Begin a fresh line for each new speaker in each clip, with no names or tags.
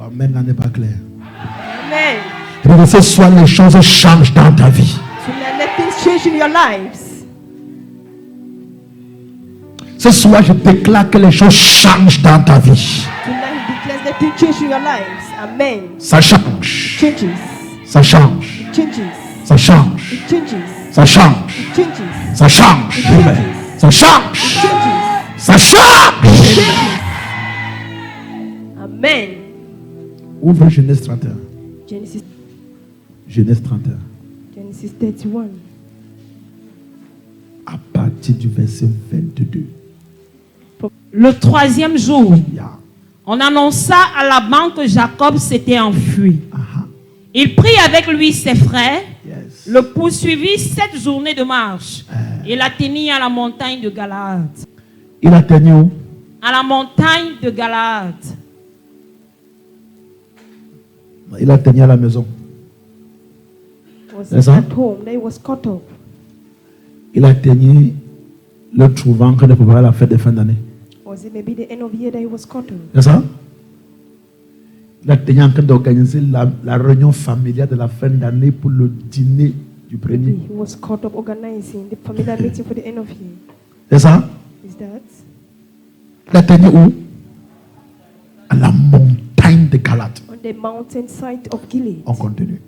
Amen n'est pas clair.
Amen.
Et ce soir, les choses changent dans ta vie.
Tonight, let things change in your lives.
Ce soir, je déclare que les choses changent dans ta vie.
Tonight, he declares let things change in your lives. Amen.
Ça change.
Changes.
Ça change.
Changes.
Ça change.
It changes.
Ça change.
Changes.
Ça change. Ça change.
Changes.
Ça change.
Amen.
Ouvre Genèse 31.
Genesis,
Genèse 31.
Genesis 31.
À partir du verset 22.
Le troisième jour,
Yeah.
on annonça à Laban que Jacob s'était enfui.
Aha.
Il prit avec lui ses frères,
Yes.
le poursuivit 7 journées de marche et l'atteignit à la montagne de Galaad.
Il a tenu où?
À la montagne de Galaad.
Il a tenu à la maison.
Was
Yes, sir.
at home. They was caught up.
Il a tenu le trouvant que de préparer la fête de fin d'année.
Was it maybe the end of year that he was caught up?
C'est ça? Il a tenu en train d'organiser la réunion familiale de la fin d'année pour le dîner du premier.
He was caught up organizing the familiar meeting for the end of year.
C'est ça?
Is that?
Il a tenu où? À la montagne de Galate.
On the mountainside of Gilead.
On continue.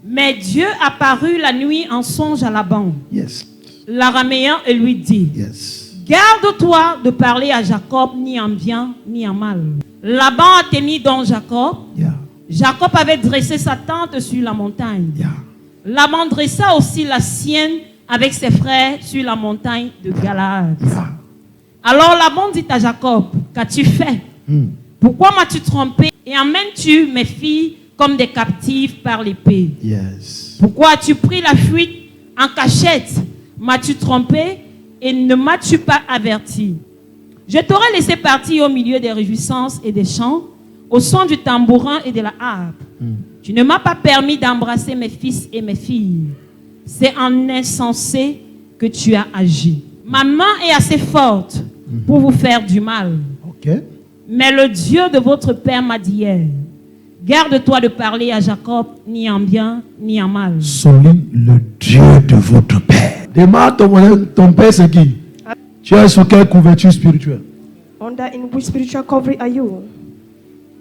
Mais Dieu apparut la nuit en songe à Laban,
Yes.
l'araméen, et lui dit:
Yes.
Garde-toi de parler à Jacob ni en bien ni en mal. Laban atteignit donc Jacob.
Yeah.
Jacob avait dressé sa tente sur la montagne.
Yeah.
Laban dressa aussi la sienne avec ses frères sur la montagne de Galaad.
Yeah.
Alors Laban dit à Jacob: Qu'as-tu fait? Pourquoi m'as-tu trompé et emmènes-tu mes filles comme des captives par l'épée?
Yes.
Pourquoi as-tu pris la fuite en cachette? M'as-tu trompé et ne m'as-tu pas averti? Je t'aurais laissé partir au milieu des réjouissances et des chants, au son du tambourin et de la harpe. Tu ne m'as pas permis d'embrasser mes fils et mes filles. C'est en insensé que tu as agi. Ma main est assez forte pour vous faire du mal.
Ok.
Mais le Dieu de votre père m'a dit hier: garde-toi de parler à Jacob ni en bien ni en mal.
Souligne le Dieu de votre père. Demande ton père c'est qui? Tu es sous quelle couverture spirituelle?
Under in which spiritual covering are you?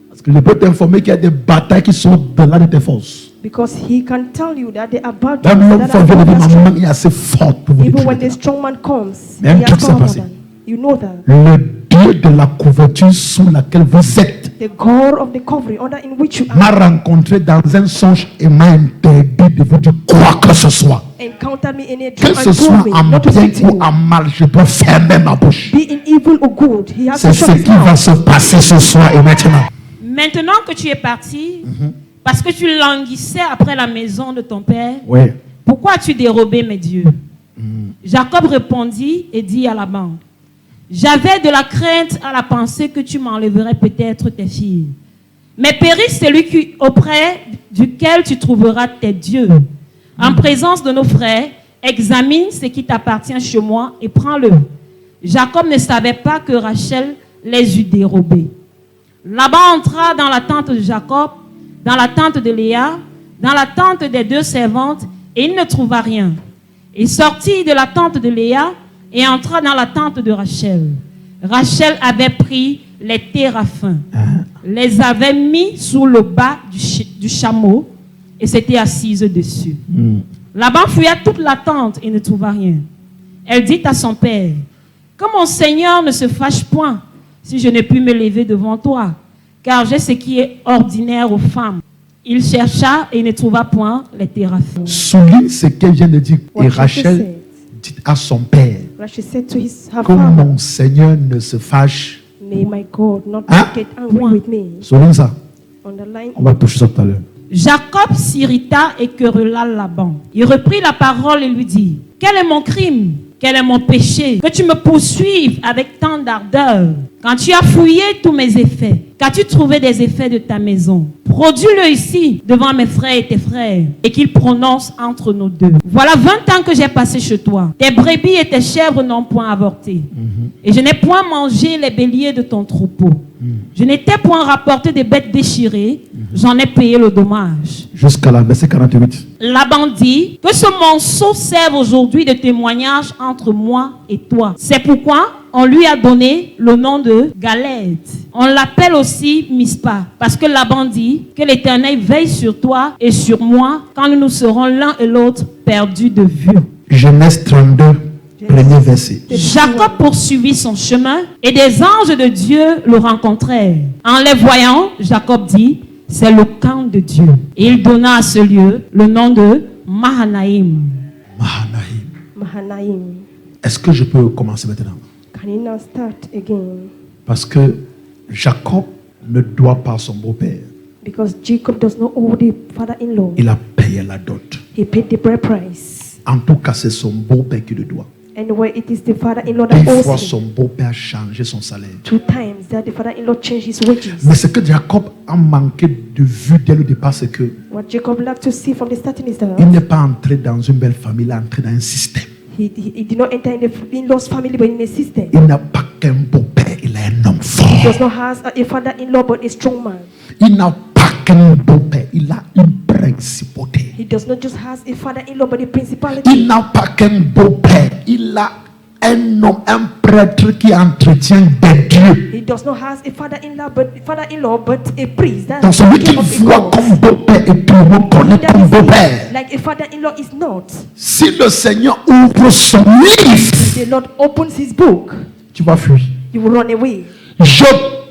Parce que je peux t'informer qu'il y a des batailles qui sont au-delà de tes forces.
Because he can tell you that there are battles
Même l'homme
that
fort
are
vient de dire,
more
ma main
strong.
est assez forte pour vous
Even when the
détruire.
strong man comes,
Mais un
he
truc
has
s'est
power
passé.
than. You know that.
Le Dieu de la couverture sous laquelle vous êtes
The God of the covering under in which you
m'a
are
rencontré dans un songe et m'a interdit de vous dire quoi que ce soit.
encountered me in a
Que
dream
ce
and
soit
told me
en
not to
bien
speak to
ou
you.
en mal, je peux fermer ma bouche.
Be in evil or good. He has
C'est
to
ce
shut his
qui va
mouth.
se passer ce soir et maintenant.
Maintenant que tu es parti, parce que tu languissais après la maison de ton père,
Oui.
pourquoi as-tu dérobé mes dieux? Jacob répondit et dit à Laban: j'avais de la crainte à la pensée que tu m'enlèverais peut-être tes filles. Mais périt celui auprès duquel tu trouveras tes dieux. En présence de nos frères, examine ce qui t'appartient chez moi et prends-le. Jacob ne savait pas que Rachel les eût dérobés. Laban entra dans la tente de Jacob, dans la tente de Léa, dans la tente des 2 servantes, et il ne trouva rien. Il sortit de la tente de Léa et entra dans la tente de Rachel. Rachel avait pris les téraphins, les avait mis sous le bas du chameau et s'était assise dessus. Laban fouilla toute la tente et ne trouva rien. Elle dit à son père: que mon Seigneur ne se fâche point si je n'ai pu me lever devant toi, car j'ai ce qui est ordinaire aux femmes. Il chercha et ne trouva point les téraphins.
Souligne ce qu'elle vient de dire.
What
Et
she
Rachel
said.
dit à son père
Rachel said to her
que
father,
mon Seigneur ne se fâche.
may my God not
Ah.
get angry with me.
Souligne ça.
Underline.
On va toucher ça tout à l'heure.
Jacob s'irrita et querella Laban. Il reprit la parole et lui dit: quel est mon crime Quel est mon péché? Que tu me poursuives avec tant d'ardeur. Quand tu as fouillé tous mes effets, qu'as-tu trouvé des effets de ta maison? Produis-le ici devant mes frères et tes frères et qu'ils prononcent entre nous deux. Voilà 20 ans que j'ai passé chez toi. Tes brebis et tes chèvres n'ont point avorté. Et je n'ai point mangé les béliers de ton troupeau. Je n'étais point rapporté des bêtes déchirées. J'en ai payé le dommage.
Jusqu'à la verset 48.
Laban dit que ce monceau serve aujourd'hui de témoignage entre moi et toi. C'est pourquoi on lui a donné le nom de Galed. On l'appelle aussi Mispa, parce que Laban dit que l'Éternel veille sur toi et sur moi quand nous serons l'un et l'autre perdus de vue.
Genèse 32, premier verset.
Jacob poursuivit son chemin et des anges de Dieu le rencontrèrent. En les voyant, Jacob dit, c'est le camp de Dieu. Et il donna à ce lieu le nom de Mahanaïm.
Mahanaim.
Est-ce que je peux commencer maintenant?
Can you now start again?
Parce que Jacob ne doit pas son beau-père.
Because Jacob does not owe the father-in-law.
Il a payé la dot.
He paid the bride price.
En tout cas, c'est son beau-père qui le doit.
And where it is the father-in-law
Une
that
fois,
owes him.
son beau-père a changé son salaire.
2 times that the father-in-law changed his wages.
Mais ce que Jacob a manqué de vue dès le départ, c'est que
What Jacob lacked to see from the starting is that
il n'est pas entré dans une belle famille, il est entré dans un système.
he did not enter in the in-laws family but in a system.
Il n'a pas qu'un beau-père, il est un homme
He
fort.
does not have a father-in-law but a strong man.
Il n'a pas qu'un beau-père, il a une principauté.
He does not just have a father-in-law but a
Il
principality.
n'a pas qu'un beau-père, il a un homme, un prêtre qui entretient des dieux.
He does not have a father-in-law but a priest. That's
Donc celui
the
qu'il
king of
voit
gods.
comme beau-père et tout le monde connaît
That
comme
is
beau-père.
like a father-in-law is not.
Si le Seigneur ouvre son livre,
The Lord opens his book,
tu vas fuir.
you will run away.
Je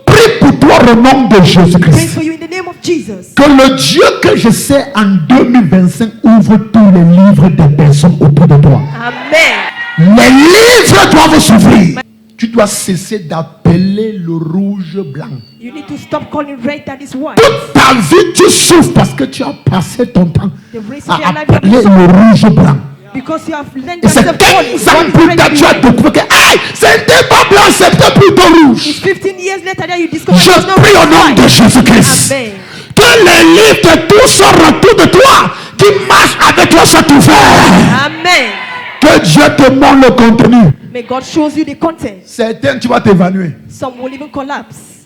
prie pour toi au nom de
Pray
Jésus-Christ.
for you in the name of Jesus.
Que le Dieu que je sais en 2025 ouvre tous les livres des personnes autour de toi.
Amen.
Les livres doivent s'ouvrir. Tu dois cesser d'appeler le rouge blanc.
You need to stop calling red that is white.
Toute ta vie, tu souffres parce que tu as passé ton temps
The race of
à
your life
appeler le rouge blanc.
because you have learned
Et c'est
yourself
15 ans
calling
plus
red
tard,
and
tu as
white.
découvert que aïe, c'était pas blanc, c'était plutôt rouge.
It's 15 years later that you discover
Je
it's not
prie au nom
white.
de Jésus-Christ.
Amen.
Que les livres de tout sortent autour de toi, qui marchent avec toi, soient ouverts.
Amen.
Que Dieu te montre le contenu.
May God shows you the content.
Certains, tu vas t'évanouir.
Some will even collapse.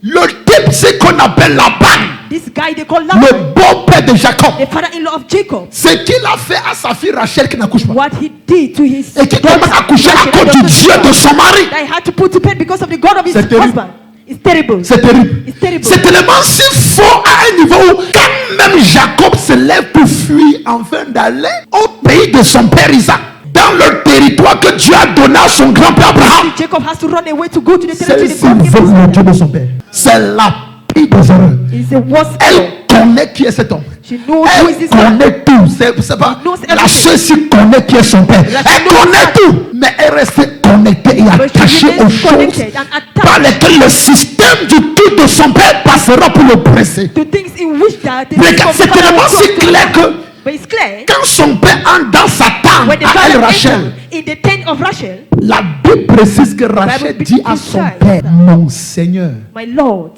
Le type, c'est qu'on appelle Laban,
This guy they call Laban,
le beau-père de Jacob.
the father-in-law of Jacob.
Ce qu'il a fait à sa fille Rachel qui n'accouche pas.
What he did to his
Et qui commence à coucher à
Rachel,
cause du Dieu de son mari.
that he had to put to bed because of the God of his
C'est terrible.
husband. It's terrible.
C'est terrible.
It's terrible.
C'est tellement si fort à un niveau où quand même Jacob se lève pour fuir afin d'aller au pays de son père Isaac, dans le territoire que Dieu a donné à son grand-père Abraham.
Jacob has to run away to go to the territory
Celle-ci
that God gave
veut le Dieu
him.
de son père. C'est la pire des erreurs.
It's the worst.
Elle connaît qui est cet homme.
She knows who is
Elle
this man.
connaît tout. C'est pas
knows
la
everything.
ceci connaît qui est son père.
La
Elle
knows
connaît
that.
tout. Mais elle reste connectée et
But she
attachée aux
remains
choses
connected and attached
par lesquelles le système du tout de son père passera pour le presser.
to things in which that the
Mais
things of
c'est
the father
tellement
will
si
come to
clair
pass.
que
But it's clear
quand son père entre dans sa tente
when the
à elle
father
Rachel,
entered in the tent of Rachel,
la Bible précise que Rachel
Bible
dit à son
precise
père,
that.
mon Seigneur,
my Lord,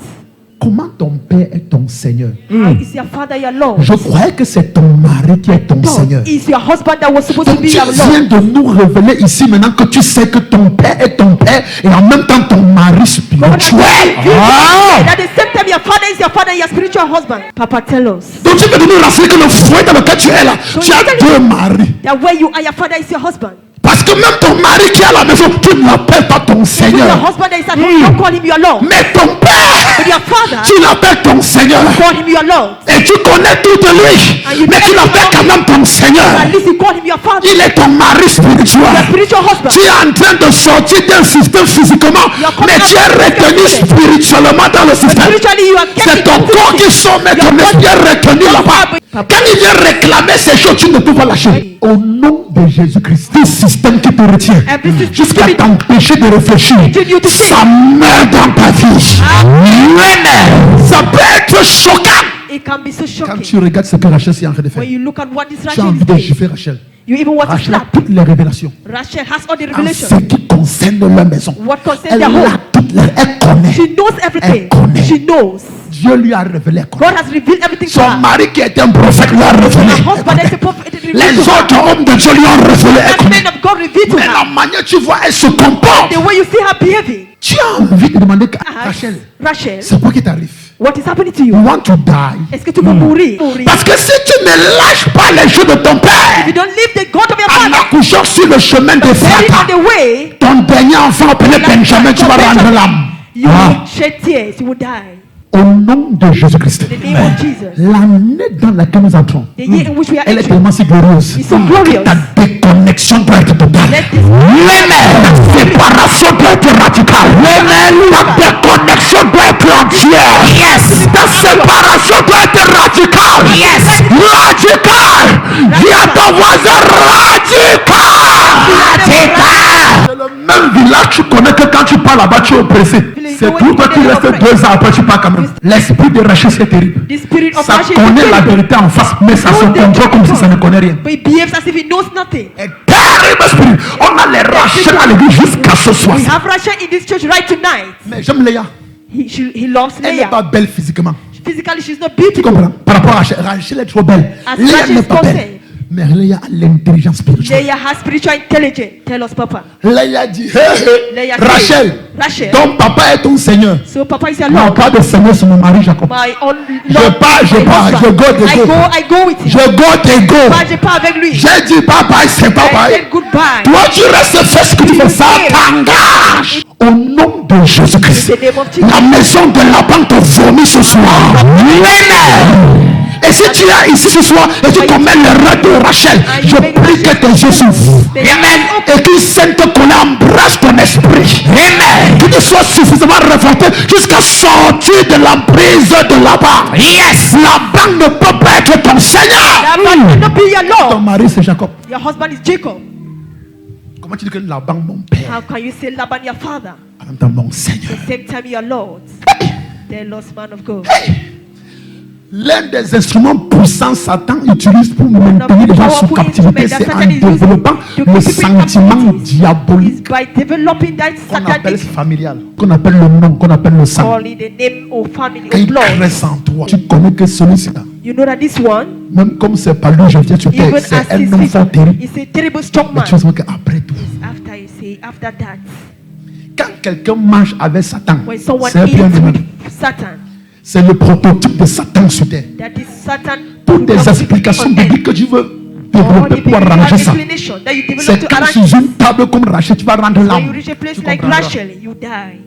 comment ton père est ton Seigneur?
how is your father your Lord?
Je croyais que c'est ton mari qui est ton Seigneur.
God is your husband that was supposed to
Donc
be
tu
your
viens
Lord.
de nous révéler ici maintenant que tu sais que ton père est ton père et en même temps ton mari spirituel. Ah!
At the same time, your father is your father, your spiritual husband. Papa, tell us
Donc tu veux nous rassurer que le foyer dans lequel tu es là, tu as deux maris.
that where you are, your father is your husband.
Parce que même ton mari qui est à la maison, tu ne l'appelles pas ton
Even your
Seigneur.
husband that is at home, you don't call him your Lord.
Mais ton
But
père,
your father,
tu l'appelles ton Seigneur.
call him your Lord.
Et tu connais tout de lui. Mais tu l'appelles quand même ton Seigneur.
At least you call him your father,
Il est ton mari spirituel.
your spiritual husband.
Tu es en train de sortir d'un système physiquement, mais tu es retenu spirituellement dans le système.
Spiritually, you are
C'est
getting
ton corps qui sort, mais ton esprit est retenu là-bas. Quand il vient réclamer ces choses, tu ne peux pas lâcher. Au nom de Jésus-Christ, tout système qui te retient jusqu'à t'empêcher de réfléchir, ça meurt dans ta vie. Amen. Ça peut être choquant.
It can be so
Quand
shocking
tu regardes ce que Rachel est en train de faire,
when you look at what this
tu as
Rachel
envie
is
de
doing.
gifler Rachel.
You even want to
Rachel a
slap.
toutes les révélations.
Rachel has all the
En
revelations.
ce qui concerne leur maison.
What concerns
Elle
their home.
a toutes les... Elle connaît.
She knows everything.
Elle connaît.
She knows.
Dieu lui a révélé. Elle connaît.
God has revealed everything to
Son
her.
mari qui était un prophète lui a révélé.
Her
Elle
husband
connaît.
is a prophet. It
Les
revealed to her.
autres hommes de Dieu lui ont révélé. Elle
And
connaît.
men of God revealed to
Mais la
her.
manière tu vois, elle se comporte.
The way you see her behaving.
Tu as envie de demander
Ask
Rachel,
Rachel,
c'est quoi qui t'arrive?
what is happening to
You
you?
want to die?
Est-ce que tu veux mourir?
Parce que si tu ne lâches pas les jeux de ton
If
père
you don't leave the God of your
en
father,
accouchant sur le chemin de
buried on
Satan,
the way,
ton dernier enfant appelé Benjamin, tu vas rendre l'âme.
you will shed tears, you will die.
Au nom de Jésus-Christ.
In the name of Jesus.
L'année dans laquelle nous entrons,
The year in which we are
elle est
entering,
tellement si glorieuse.
is so glorious.
Ta déconnexion doit être totale.
Let this
Ta séparation doit être radicale. Ta déconnexion doit être entière. Yes. Ta séparation doit être radicale. Yes. Radicale. Dis à ton voisin radical. C'est le même village, tu connais que quand tu pars là-bas, tu es oppressé. C'est pour toi qui restes 2 ans après, tu pars quand même. L'esprit de Rachel, c'est terrible.
the spirit of
Ça
Rachel
connaît la
is
vérité en face, mais ça se comporte comme si ça ne connaît rien.
but he behaves as if he knows nothing.
Un terrible esprit. On a les Rachel à l'église jusqu'à ce soir.
We have Rachel in this church right tonight.
Mais j'aime Léa.
He loves
Elle n'est
Leah.
pas belle physiquement.
Physically, she's not
Tu
beautiful.
comprends? Par rapport à Rachel, Rachel est trop belle.
As
Léa
Rachel
n'est
is
pas belle.
concerned.
Mais Léa a l'intelligence spirituelle.
Leah has spiritual intelligence. Tell us, Papa.
Léa dit, hé, hé,
Leah
Rachel,
Rachel.
ton papa est ton Seigneur.
So Papa is your
Non,
Lord.
pas de Seigneur sur mon mari Jacob.
My own
Je
Lord.
pars, je
my
pars,
husband.
je go,
I go with him.
Je go, te go.
Papa, je pars avec lui.
J'ai dit bye bye, c'est bye
I
bye.
said goodbye.
Toi, tu restes, fais ce que tu fais, ça t'engage. Au nom de Jésus-Christ,
In the name of Jesus.
la maison de la banque te vomit ce soir. Amen. Et si tu es ici ce soir et tu commets l'erreur de Rachel, je prie que tes yeux s'ouvrent. Amen. Et qu'il Sainte Colère embrasse ton esprit. Amen. Que tu sois suffisamment révolté jusqu'à sortir de l'emprise de la banque. Yes. La banque ne peut pas être ton Seigneur.
That man cannot be your
Ton
Lord.
mari c'est Jacob.
Your husband is Jacob.
Comment tu dis que la banque mon père?
How can you say Laban your father?
En même temps mon Seigneur.
At the same time, your Lord. The lost man of God.
L'un des instruments puissants Satan utilise pour maintenir les gens sous captivité, c'est en développant le sentiment diabolique
Is by developing that
qu'on appelle
satanic
familial, qu'on appelle le nom, qu'on appelle le sang.
calling the name of family
Quand
of
il
blood.
caresse en toi, tu connais que celui-ci là,
You know that this one,
même comme c'est pas lui, je viens sur terre,
even
c'est
as
un
he's
homme fort terrible.
is a terrible strong
Mais
man.
tu vois qu'après tout,
After you say, after that,
quand quelqu'un mange avec Satan,
when someone
c'est un bien
eats
humain.
with Satan,
C'est le prototype de Satan sur terre.
that is Satan.
Toutes des explications bibliques que tu veux développer pour arranger ça.
Explanation that you develop
C'est
to
quand
arrange.
sur une table comme Rachel, tu vas rendre
When
l'âme.
you reach a place
Tu
like
comprendras.
Rachel, you die.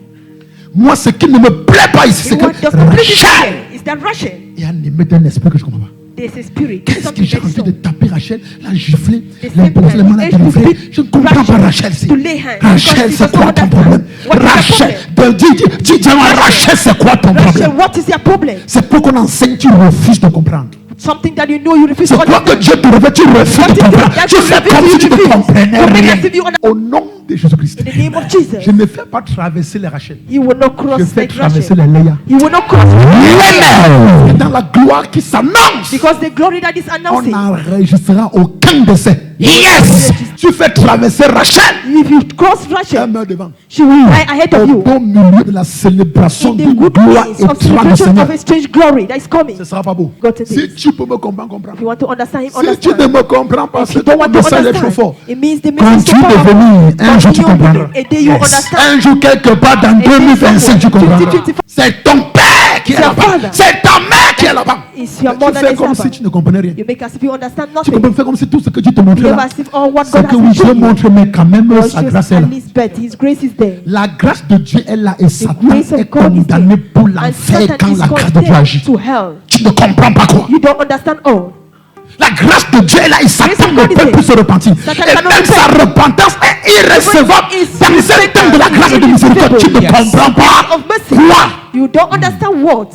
Moi, ce qui ne me plaît pas ici, c'est que
What does not please
Rachel
you is that Rachel,
est animée d'un esprit que je ne comprends pas.
there's a spirit.
Qu'est-ce que
something
j'ai
that
envie
is
de taper Rachel, la gifler,
The
l'imposer les
same
mains,
time,
la délivrer?
to
Je ne comprends pas Rachel.
to lay hands.
Rachel,
Because
c'est quoi
because
ton
of that
problème?
What is your
Rachel,
problem?
dis-moi, Rachel, c'est quoi ton
Rachel,
problème?
what is your problem?
C'est pour qu'on enseigne, tu refuses de comprendre.
Something that you know you refuse
C'est
to
quoi que
understand.
Dieu te révèle, tu refuses
What
de
is it
comprendre.
that
Tu
you
fais
refuse
comme
to
si tu ne
refuse?
comprenais
You make
rien.
as if you understand.
Au nom de Jésus-Christ,
In the name of Jesus,
je ne fais pas traverser les Rachel.
you will not
Je
cross
fais
like
traverser
Rachel.
les Léa.
You will not cross.
Amen. Dans la gloire qui s'annonce,
Because the glory that is
on
announcing,
n'enregistrera aucun décès. Yes. Tu fais traverser Rachel.
if you cross
Elle
Rachel,
meurt devant.
she will die ahead of
Au
you.
beau milieu de la célébration
In
du
the good
gloire
days
et
of
du
celebration
Seigneur.
of a strange glory that is coming.
Ce ne sera pas beau.
God to
Si
this.
tu peux me comprendre, comprends.
If you want to understand him,
Si tu ne
understand.
me comprends pas,
If
c'est
you
que
don't
ton
want to
message est trop
understand,
fort.
it means the message is so
Continue de
powerful.
venir, un jour tu
Continue
comprendras.
to- a day you understand.
Un jour quelque part dans 2025 tu comprendras.
2025.
C'est ton père qui est
It's your
là-bas.
father.
C'est ta mère qui est là-bas.
It's your
Mais tu
mother
fais
that is
comme
là-bas.
si tu ne comprenais rien.
You make as if you understand
Tu
nothing.
comprends, fais comme si tout ce que Dieu te montrait
Behave
là,
as if all what
c'est
God
que oui,
has
Dieu
shown you
montre, mais quand même
was
sa
just
grâce est là.
at least but His grace is there.
La grâce de Dieu est là et Satan
grace of
est
God is
condamné
there.
pour
And
l'enfer
Satan
quand
is
la grâce de Dieu agit.
condemned to hell.
Tu ne comprends pas quoi.
You don't understand all.
La grâce de Dieu est là et Satan
of
ne
God is
peut
there.
plus se repentir.
Satan
Et
cannot
même sa
repent.
repentance est irrécevable.
It's
Dans un temps de la grâce et de miséricorde, tu ne
Yes.
comprends pas
Of mercy.
quoi.
You don't understand what?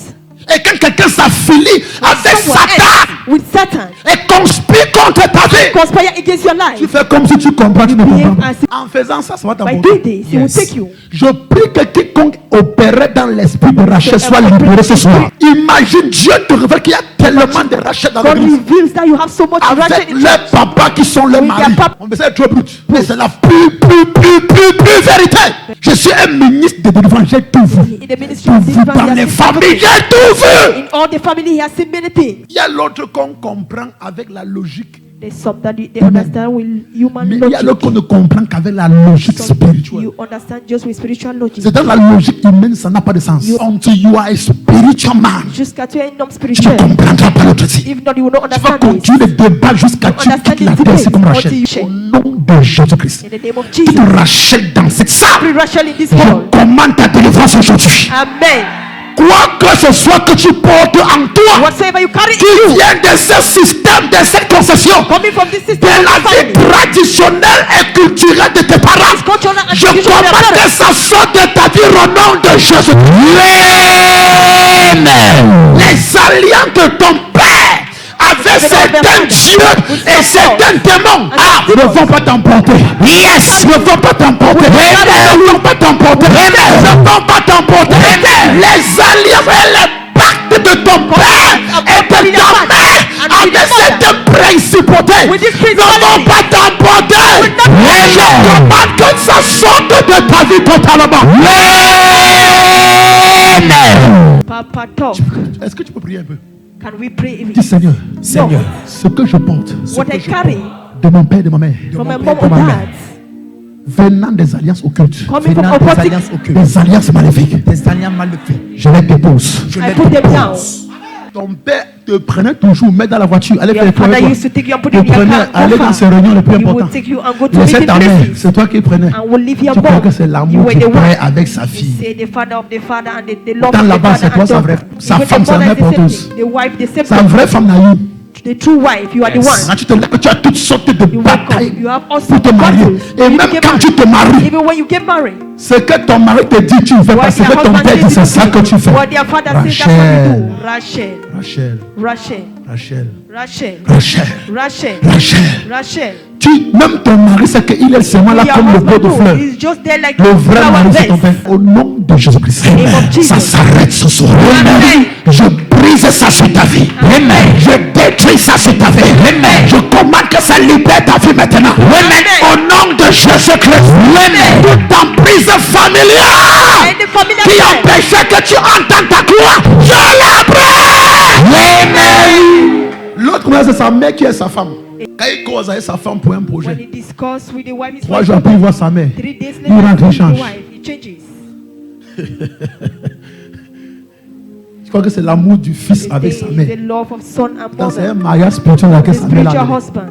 Et quand quelqu'un s'affilie avec
Someone
Satan
else with Satan
et conspire contre ta vie,
conspire against your
tu
life.
fais comme si tu comprends, tu ne
Behave
comprends pas.
as if-
En faisant ça, ça va
By doing
t'aborder.
this, He will take you.
Je prie que quiconque opérait dans l'esprit de Rachel soit libéré ce soir. Imagine Dieu te révèle qu'il y a tellement de Rachel dans
God
l'église.
reveals that you have so much Rachel
Avec
in
les
church.
papas qui sont les
Oui,
maris.
y a pas-
On me dit trop brut. Mais c'est la plus vérité. Je suis un ministre de délivrance. J'ai tout vu.
In the ministry
Tout
of
vu
deliverance,
dans
he
les
has seen
familles.
everything.
J'ai tout vu.
In all the family, he has seen many things.
Il y a l'autre qu'on comprend avec la logique.
There's some that they understand with human
Mais il y a l'autre qu'on
logic.
ne comprend qu'avec la logique
Some
spirituelle.
you understand just with spiritual logic.
C'est dans la logique humaine, ça n'a pas de sens. Until you are a spiritual man,
Jusqu'à tu es un homme
tu ne
spirituel.
comprendras pas l'autre aussi.
If not, you will not
Tu vas
understand this.
continuer le débat jusqu'à
You
tu
understand
quittes la
this
terre, c'est comme
debate
Rachel.
until you
Au nom de Jésus-Christ.
In the name of
Toute
Jesus.
Rachel dans cette salle,
Every Rachel in this
je
world.
commande ta délivrance aujourd'hui.
Amen.
Quoi que ce soit que tu portes en toi,
Whatsoever you carry
qui
in you,
vient de ce système, de cette concession,
coming from this
de
system of
la vie
family,
traditionnelle et culturelle de tes parents,
cultural and
je
traditional
commande que
parents.
ça sorte de ta vie au nom de Jésus. Amen. Les alliances de ton père avec certains dieux et certains démons ne vont pas t'emporter. Yes, ne vont pas t'emporter. Ne vont pas t'emporter. Ne vont pas t'emporter. Les alliances et les pactes de ton père et de ta mère avec cette principauté ne vont pas t'emporter. Je commande que ça sorte de ta vie totalement. Amen.
Papa talk.
Est-ce que tu peux prier un peu?
Can we pray?
Dis Seigneur,
Seigneur,
ce que je porte
what I carry
de mon père et de ma mère,
from my
de
mom
ma
or
mère,
dad,
venant des alliances occultes,
coming from
Venant des
occultic,
alliances occultes,
des alliances maléfiques,
des alliances mal faites,
je les dépose.
je
I
les
put them down.
dépose.
Ton père te prenait toujours, mettre dans la voiture, allez faire
Your
les toilettes.
father used to take you and put
Te
you in your
prenait,
car.
aller dans ces réunions les plus
He will
importantes.
take you and go to
Laissez
meeting
ta mère,
places
c'est toi qui prenais.
and will leave your
Tu crois
mom.
que c'est
You
l'amour
were
du
the
père
one.
avec sa fille.
Say the father of the father and the love
Dans
of the
là-bas, c'est
father
toi
and
sa vraie,
daughter.
sa
Even
femme,
the
c'est la
mother
mère
is the same
porteuse.
thing. The wife, the same
Sa
thing.
vraie femme n'a eu.
The true wife, you are the one.
Quand tu te lèves, tu as toutes sortes de
You wake
batailles
up, you have all
pour
sorts
te
of
marier.
battles.
Et
You
même
get
quand tu te
married.
maries,
Even when you get married,
ce que ton mari te dit, tu ne fais pas.
what
Ce
their
que ton
husband
père dit, c'est
says
ça que tu fais.
what their father says, that's what you do. Rachel,
Rachel,
Rachel,
Rachel,
Rachel,
Rachel,
Rachel,
Rachel.
Rachel.
Même ton mari, c'est qu'il est seulement là
Your
comme le pot
husband
de fleurs.
too, he's just there like
Le vrai
flower
mari, c'est ton
vase.
père. Au nom de Jésus-Christ,
name of Jesus.
ça s'arrête ce soir.
Amen.
Je brise ça sur ta vie.
Amen.
Je détruis ça sur ta vie. Je commande que ça libère ta vie maintenant. Au nom de Jésus-Christ. Toute emprise familiale
And the family
qui
affair.
empêchait que tu entends ta gloire, je la brise. L'autre, c'est sa mère qui est sa femme. Quand il cause avec sa femme pour un
When
projet,
he discussed with the wife, his
3
wife,
jours après, il voit sa mère.
3 days
Il rentre,
later,
il
the
change.
wife, he changes.
Je crois que c'est l'amour du fils avec sa
There
mère.
is the love of son and
Dans un
mother.
mariage spirituel avec
The
sa mère.
spiritual husband.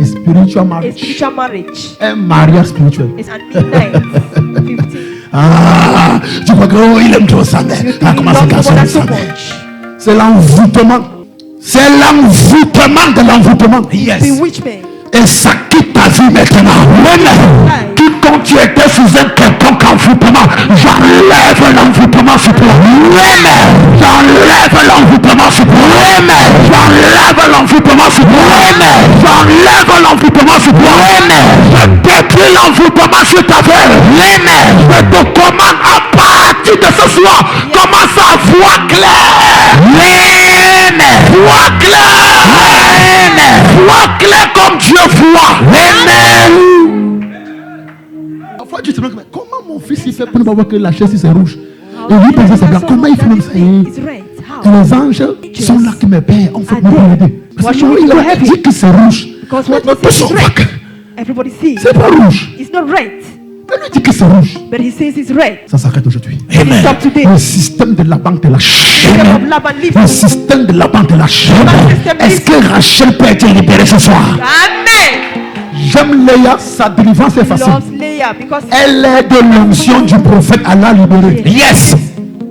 Et spiritual
A
marriage.
spiritual marriage.
Un mariage spirituel.
It's at midnight. 15.
Ah, tu crois que oh, il aime trop sa mère.
You
Ah,
think
comment
you
c'est
love
qu'elle
your mother
sa
so
mère.
much.
C'est l'envoûtement. C'est l'envoûtement de l'envoûtement.
Bewitchment.
Et ça quitte ta vie maintenant. Amen. Quiconque tu étais sous un quelconque envoûtement, j'enlève l'envoûtement sur toi. Amen. J'enlève l'envoûtement sur toi. Amen. J'enlève l'envoûtement sur toi. Amen. J'enlève l'envoûtement sur toi. Amen. Je détruis l'envoûtement sur ta vie. Amen. Je te commande à partir de ce soir, commence à voir clair. Amen. Vois clair. Amen. Vois clair comme Dieu voit. Amen. Parfois tu te demandes comment mon fils il fait pour ne pas voir que la chaise c'est rouge. Et lui pense que c'est blanc. Comment il fait même ça?
It's red.
Et
How?
les anges sont là qui me paient. On fait
Are
pour
they?
aider. Parce
What
que
should we
il
do
a
heavy?
dit que c'est rouge.
Because what
Mais
he
tous
says
sont
is red.
vagues.
Everybody sees.
C'est pas rouge.
It's not red.
Mais lui dit que c'est rouge.
But he says it's red.
Ça s'arrête aujourd'hui.
It stop today.
Le système de la banque te lâche.
The system of Laban leaves
Le
you.
système de la banque te lâche.
system
Est-ce que Rachel peut être libérée ce soir?
Amen.
J'aime Léa, sa délivrance est facile.
Loves Leah because
Elle est de l'onction du prophète à la libérer. Yes.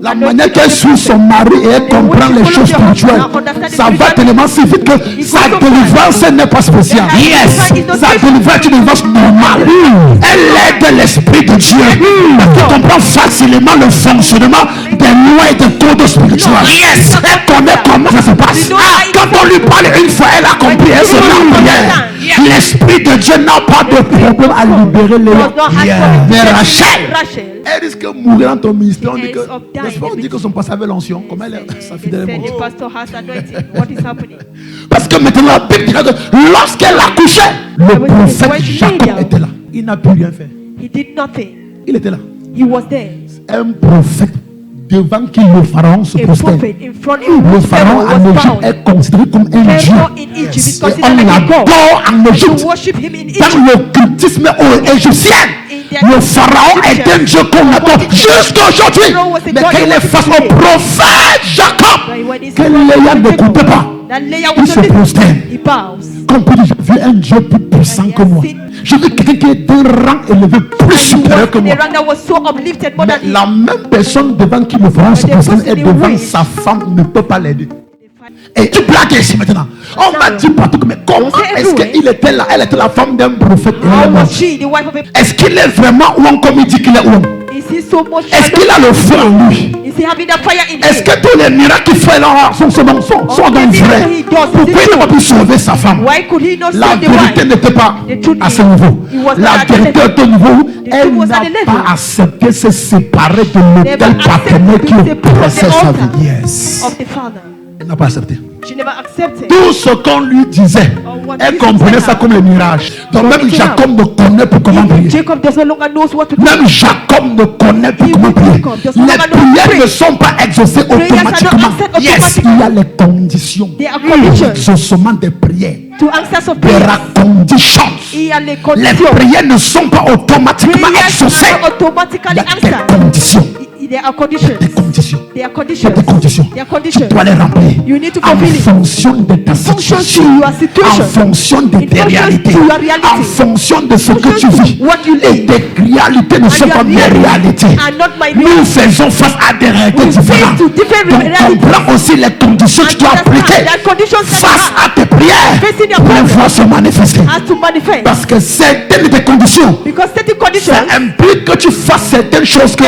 La manière qu'elle suit son mari et elle comprend les choses spirituelles, ça va tellement si vite que sa délivrance n'est pas spéciale. Yes. Sa délivrance est une délivrance normale. Elle est de l'esprit de Dieu. Elle comprend facilement le fonctionnement des lois et des codes spirituels. Yes. Elle connaît comment ça se passe. Quand on lui parle une fois, elle a compris. Elle se met en prière. L'Esprit de Dieu n'a pas de problème à libérer les Mais Rachel, elle risque de mourir dans ton ministère. On dit que, on dit que son passé avait l'onction. Comment sa fille est morte? Parce que maintenant la Bible dit que lorsqu'elle accouchait, le prophète Jacob était là. Il n'a pu rien faire. Il était là. Un prophète devant qui le pharaon se prosterne. Le pharaon en Égypte est considéré comme un dieu. Et on l'adore en Égypte. Dans l'occultisme égyptien, le pharaon est un dieu qu'on adore jusqu'à aujourd'hui. Mais quand il est face au prophète Jacob, que Léa n'écoutait pas, il se prosterne. Comme peut dire, j'ai vu un dieu plus puissant que moi. J'ai vu quelqu'un qui est d'un rang élevé plus supérieur que moi. Mais la même personne devant qui le pharaon se prosterne et devant sa femme ne peut pas l'aider. Et tu blagues ici maintenant. On m'a dit partout, mais comment est-ce qu'il était là? Elle était la femme d'un prophète. Est-ce qu'il est vraiment ou comme il dit qu'il est ou? Est-ce qu'il a le feu en lui? Est-ce que tous les miracles qu'il fait là sont dans vrai? Pourquoi il n'a pas pu sauver sa femme? La vérité n'était pas à ce niveau. La vérité était au niveau où elle n'a pas accepté de se séparer de l'autel paternel qui oppressait sa vie. Yes. Elle n'a pas accepté. Tout ce qu'on lui disait, elle comprenait ça comme le mirage. Donc même Jacob ne connaît plus comment prier. Même Jacob ne connaît plus comment prier. Les prières ne sont pas exaucées automatiquement. Yes, il y a les conditions. L'exaucement des prières. There are conditions. Les prières ne sont pas automatiquement exaucées. Il y a des conditions. There are conditions. Tu dois les remplir en fonction de ta situation, en fonction de tes réalités, en fonction de ce que tu vis. Et tes réalités ne sont pas mes réalités. Nous faisons face à des réalités différentes. Donc comprends aussi les conditions que tu dois appliquer face à tes prières pour voir se manifester. Parce que certaines des conditions, ça implique que tu fasses certaines choses que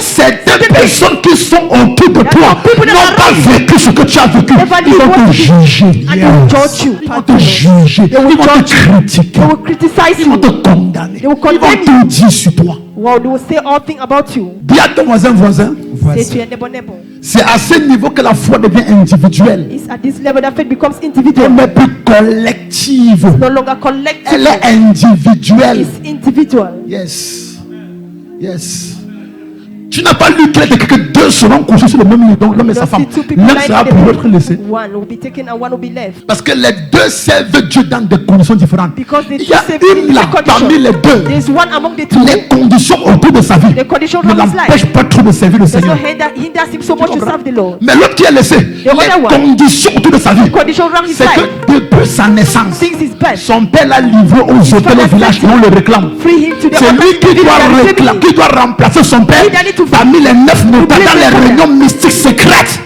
certaines personnes qui sont autour de toi n'ont pas vécu ce que tu as vécu. Ils vont te juger. Ils vont te juger. Ils vont te critiquer. Ils vont te condamner. Ils vont tout dire sur toi. Dis à ton voisin. C'est à ce niveau que la foi devient individuelle. Elle n'est plus collective. Elle est individuelle. Yes. Tu n'as pas lu qu'il y a que deux seront couchés sur le même lit, donc l'homme et sa femme. L'un sera pour l'autre laissé. Parce que les deux servent Dieu dans des conditions différentes. Il y a une là parmi les deux. Les conditions autour de sa vie ne l'empêchent pas trop de servir le Seigneur. Mais l'autre qui est laissé, les conditions autour de sa vie, c'est que depuis sa naissance, son père l'a livré aux hôtels et villages et on le réclame. C'est lui qui doit remplacer son père parmi les 9 notables dans les réunions mystiques secrètes.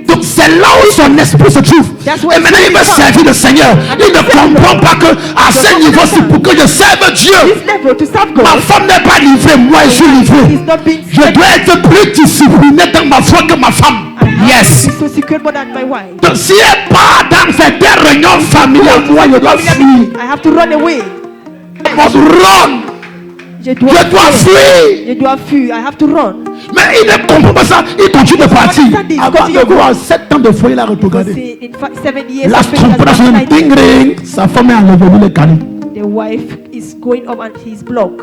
Donc c'est là où son esprit se trouve. Et maintenant il veut servir le Seigneur. Il ne comprend pas que à ce niveau c'est pour que je serve Dieu. Ma femme n'est pas livrée, moi je suis livré. Je dois être plus discipliné dans ma foi que ma femme. Yes. Donc si elle part dans cette réunion familiale, moi je dois fuir. I must run. Je dois fuir. I have to run. Mais il ne comprend pas ça. Il continue de partir. Avant de voir 7 ans de foyer, il a regardé. La trompette, ding ring. Sa femme est enlevée le canot. The wife is going up and he's blocked.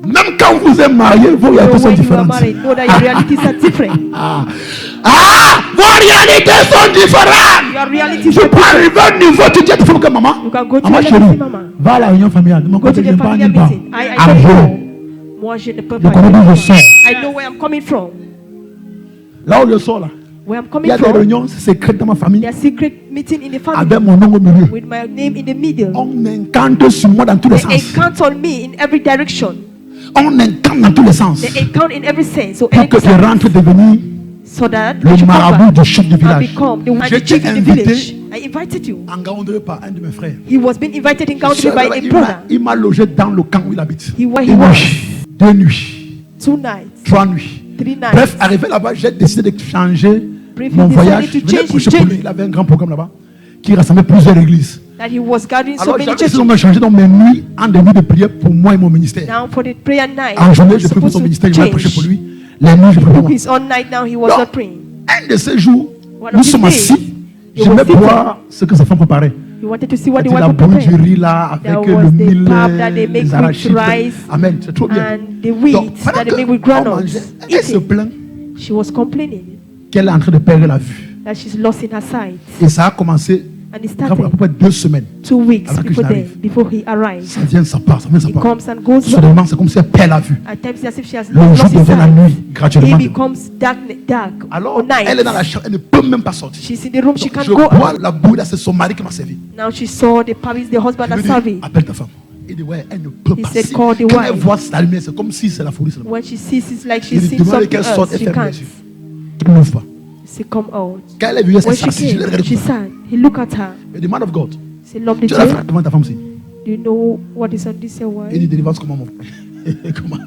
Même quand vous êtes mariés, vos réalités sont différentes. Vos réalités sont différentes. Je peux arriver au niveau, tu dis à ta femme que maman, chérie, va à la réunion familiale. Mon côté, je ne parle pas. Moi, je ne peux pas. I know where I'm coming from. Là où je sors là, il y a des réunions secrètes dans ma famille. There are secret meeting in the family. Avec mon nom au milieu. With my name in the middle. On incante sur moi dans tous les sens. They incante on me in every direction. On incante dans tous les sens. They incante in every sense. So pour que je rentre devenir le marabout du chef du village. Je t'ai invité. I invited you. En Gaoundé par un de mes frères. He was being invited in Gaoundé by a brother. Il m'a logé dans le camp où il habite. Une nuit, 2 nuits, 2 nights, 3 nuits. 3 nights. Bref, arrivé là-bas, j'ai décidé de changer mon voyage. Il avait un grand programme là-bas qui rassemblait plusieurs églises.
That he was gathering so
Alors,
many
j'avais
churches.
décidé de changer dans mes nuits en des nuits de prière pour moi et mon ministère.
Now for the prayer night,
En
he
journée,
was
je prie pour
supposed
son
to
ministère, je vais prêcher pour
change.
lui. Les nuits, je prie pour moi.
His own night now, he was
Donc,
not praying.
un de ces jours,
One
nous
of these
sommes
days,
assis.
he
Je
was
vais
sitting.
voir ce que sa femme préparait.
He wanted to see what the
C'est
wife
la
would
bouille du
prepare.
riz là,
There
avec
was
le
the
mil,
pap that they make
les
with
arachides.
rice
Amen, c'est trop bien.
and the wheat
Donc,
that
pendant
they make with
qu'on
granules.
mangeait, elle se
Eating.
plaint
She was complaining
qu'elle est en train de perdre la vue.
that she's lost in her sight.
Et ça a commencé
And it
à peu
started
près 2 semaines.
2 weeks
Avant que
before
j'arrive.
then, before he arrived.
Ça vient, ça part, ça vient, ça
He
part.
comes and goes.
Soudainement, c'est comme si elle perd la vue.
At times it's as if she has
Le jour
lost his
devient la
sight.
nuit, graduellement.
It becomes dark
Alors,
or night.
elle est dans la chambre, elle ne peut même pas sortir.
She's in the room, she
Donc,
can't
je
go
bois
out.
la bouille, là, c'est son mari qui m'a servi.
Now she saw the Paris, the husband
Je
that
lui dis,
serving.
appelle ta femme. Il dit, ouais, elle ne peut
He
pas.
said,
Si-
call the
Quand elle
wife.
voit sa lumière, c'est comme si c'est la folie seulement.
When she sees, it's like
Il
she's
lui
seeing
demande
something
qu'elle sorte et
else. She
ferme les
can't.
yeux. Il n'ouvre pas.
She come out.
Quand elle est venue, elle s'est
When she
assise, je l'ai
came,
regardé
she
comme ça.
sat. He looked at her.
Il dit, man of God,
Say, lovely
tu as la
Jane,
frère devant ta femme aussi.
do you know what is on this your
Il dit,
wife?
délivrance comment mon frère? Comment?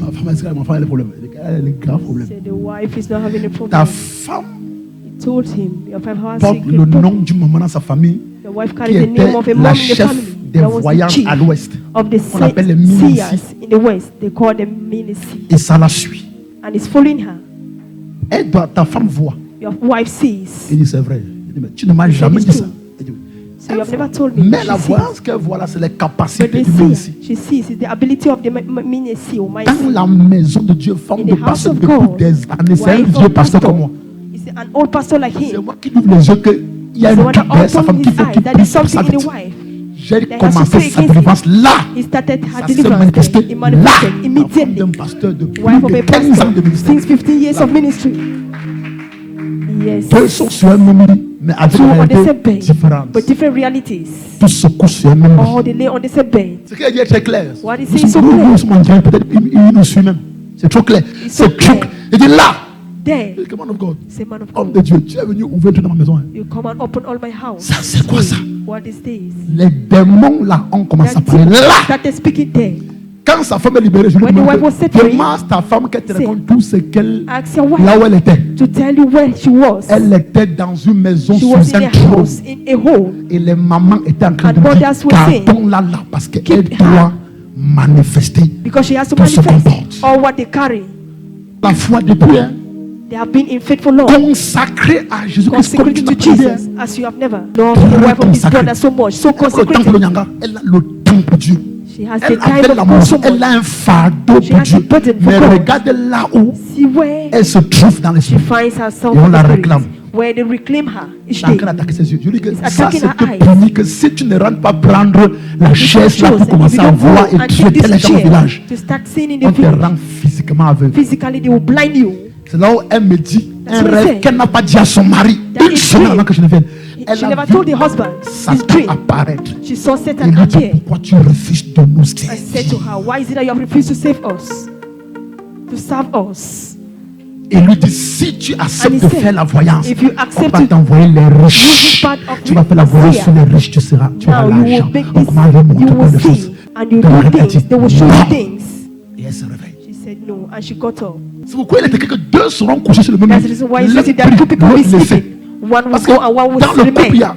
Ma femme, est-ce qu'elle a des problèmes? Elle a des graves problèmes.
Said the wife is not having a
Ta
problem.
femme
He told him, your wife has
porte
secret
le
problem.
nom d'une maman dans sa famille
The wife
qui
carries the
était
name of a
la
mom in the
chef
family.
des
That was the
voyantes
chief
à l'ouest.
of the
On appelle les
seers
Ministres.
in the west. They call them ministry.
Et ça la suit.
And he's following her.
Elle doit, ta femme voit.
Your wife sees.
Il dit, c'est vrai. Il dit, mais tu ne m'as
said,
jamais
"It's
dit ça.
true."
Elle dit, oui.
So you have never told me.
Mais la
She sees.
voyance qu'elle voit là, c'est les
But
capacités
the
du
seer,
ministère.
she sees is the ability of the ministry or my
Dans la maison de Dieu, femme
in
de
the house
pasteur
of
depuis
God.
des années, c'est un
Wife
vieux
of
pasteur comme
pastor.
moi.
Is an old pastor like
C'est
him.
moi qui ouvre les yeux qu'il y a
So
une
when the
derrière sa femme
opened
qui
his
fait
eyes,
qui
that
prie
is
pour sa
something in
vie.
the wife.
J'ai
They have
commencé
to pray
sa
against
délivrance là.
He started her
Ça s'est
deliverance.
manifesté
It manifested
là. La femme
immediately.
d'un pasteur de plus
Wife of
de
a
15 ans
pastor
de ministère.
since 15 years of ministry. Yes.
Deux sont sur un même lit, mais avec
Two
des
on the same
réalités
bed,
différentes.
but different realities.
Tous se couchent sur un même lit.
All they lay on the same bed.
Ce qu'il dit est très clair.
What is
Nous
saying so
sommes-
clear?
nous sommes en direct, peut-être il nous suit même. C'est trop clair.
It's so
C'est trop
clear.
clair. Il dit là.
There,
Il dit, man of God.
say man of
Homme
God,
de Dieu, tu es venu ouvrir tout dans ma maison. Hein.
you come and open all my house.
Ça, c'est quoi ça?
What is this?
Les démons là ont commencé à
That
parler là.
started speaking there.
Quand sa femme est libérée, je lui
When the
demande
wife was set free,
demande ta femme qu'elle te
say,
raconte tout ce qu'elle
Ask your
là
wife
où elle était.
to tell you where she was.
Elle était dans une maison
She
sous
was in
un
a
trône.
house, in a home.
Et les mamans étaient en train
And
de dire
mothers were saying,
gardons-la là parce qu'elle
keep
doit manifester
Because she has to
tout ce qu'on
manifest
porte.
all what they carry.
La foi depuis hein,
They have been in faith for long.
consacrée à Jésus-Christ comme tu
Consecrated
n'as
to
pas idée,
Jesus
hein.
as you have never. Lord, the wife of his
Consacrée.
brother so much, so
Elle a le temps pour le
consecrated.
Nyanga, elle a le temps pour Dieu.
She has
Elle
the time
avait
of
la
God so
motion, elle
much.
a un fardeau
She
pour
has a
Dieu.
burden for
Mais
God.
regarde là où
See where
elle se trouve dans
she
l'esprit.
finds herself
Et on
in
la
the
réclame.
spirit, where they reclaim her each
Elle est en
day.
train d'attaquer ses yeux. Je lui dis que
It's
ça,
attacking
c'est
her
te
eyes.
punir que si tu ne rentres pas prendre la chaise là
Chose,
pour
and if
commencer
you
à
don't go
voir et
and
traiter
take
les
this
gens au
chair
village,
to start seeing in
on
the
te
village,
rend physiquement aveugle.
physically they will blind you.
C'est là où elle me dit
That's
un
what he
rêve
said.
qu'elle n'a pas dit à son mari
That
une
is
semaine
dream.
avant que je ne vienne. Elle
She
a
never
vu
told the husband his
Satan
dream.
apparaître.
She saw
Et
Satan
lui dit
appear
pourquoi tu refuses de nous
and said to
servir.
her, why is it that you have refused to save us? To serve us.
Et lui dit si tu
And
acceptes
he
de
said,
faire la voyance,
if you
on
accept
va
to
t'envoyer les
use
riches.
this part of
Tu vas faire la voyance
seer,
sur les riches, tu auras
now you
l'argent.
will make
Donc,
this,
Marie
you
montre plein
will
de choses.
see, and you
De
do
Marie a
things,
dit,
they will show you
non.
things.
Et elle se réveille.
She said no, and she got up.
C'est pourquoi il est écrit que deux seront couchés sur le même
That's the
lit.
reason why it's
L'un
written that two people will
prie,
be
l'autre
sleeping.
laissé.
One will
Parce
go
que
and one will
dans le couple,
remain.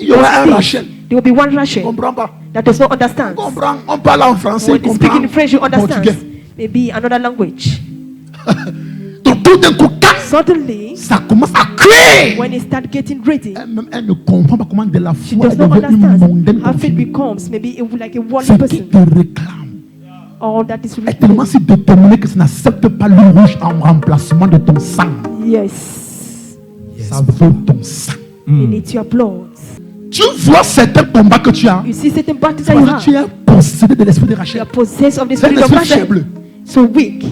il y aura un
There
Rachel.
will be one
Tu
Rachel
comprends pas?
that does not understand.
On comprend. On parle en français,
When
on
you speak
comprend
in French, you
portugais.
understand. Maybe another language.
Donc tout d'un coup, quand
Suddenly,
ça commence à crier,
when it starts getting ready,
elle-même, elle ne comprend pas comment de la
she
foi
does
elle
not
devient une
understand
mondaine
how faith
confinée.
becomes maybe like a worldly
Ce qui
person.
te réclame
All that is
est tellement si déterminé que ça n'accepte pas l'eau rouge en remplacement de ton sang.
Yes,
Ça veut ton sang.
you need your blood.
Tu vois certains combats que tu as.
You see certain battles
C'est
that you
parce que tu
have.
es possédé de l'esprit de
You
Rachel.
are possessed of the
C'est un
spirit of
esprit
Rachel.
faible.
So weak.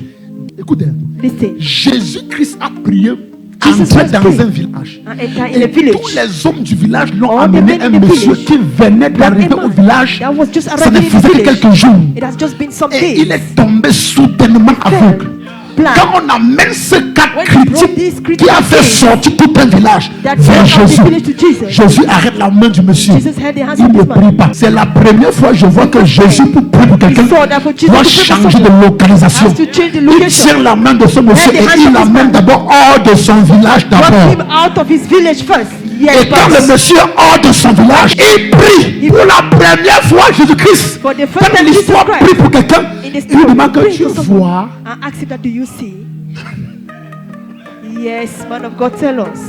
Écoutez,
Listen.
Jésus-Christ a prié
Jesus
entrer
was
dans
praying.
un village.
And enter in
Et
a
tous
village.
les hommes du village l'ont
All the
amené
men
un
in the
monsieur
village.
qui venait d'arriver
One
au
man
village.
that was just
Ça ne
arriving in the
faisait que
village.
quelques jours.
It has just been some
Et
days.
il est tombé soudainement aveugle.
Blind.
Quand on amène ce cas
When he brought this
critique qui a
critical
fait
case
sortir tout un village
that
vers
brought out the
Jésus,
village to Jesus.
Jésus arrête la main du monsieur.
Jesus held the hands
Il
of
ne
this
prie
man.
pas. C'est la première fois que je vois que Jésus, pour prier pour quelqu'un,
He saw that for Jesus
doit
to pray for
changer de
someone,
localisation.
has to change the
Il
location.
tient la main de ce monsieur
the
et
hands
il
of this
l'amène
man.
d'abord hors de son village
Brought him
d'abord.
out of his village first. Yes,
Et quand le monsieur hors de son village, il prie pour la première fois Jésus-Christ.
For the first
Quand
time
l'histoire
Jesus
prie
Christ,
pour quelqu'un,
in the
il lui
story,
demande que
pray
tu
to someone
vois.
and ask him that, do you see? Yes, man of God, tell us.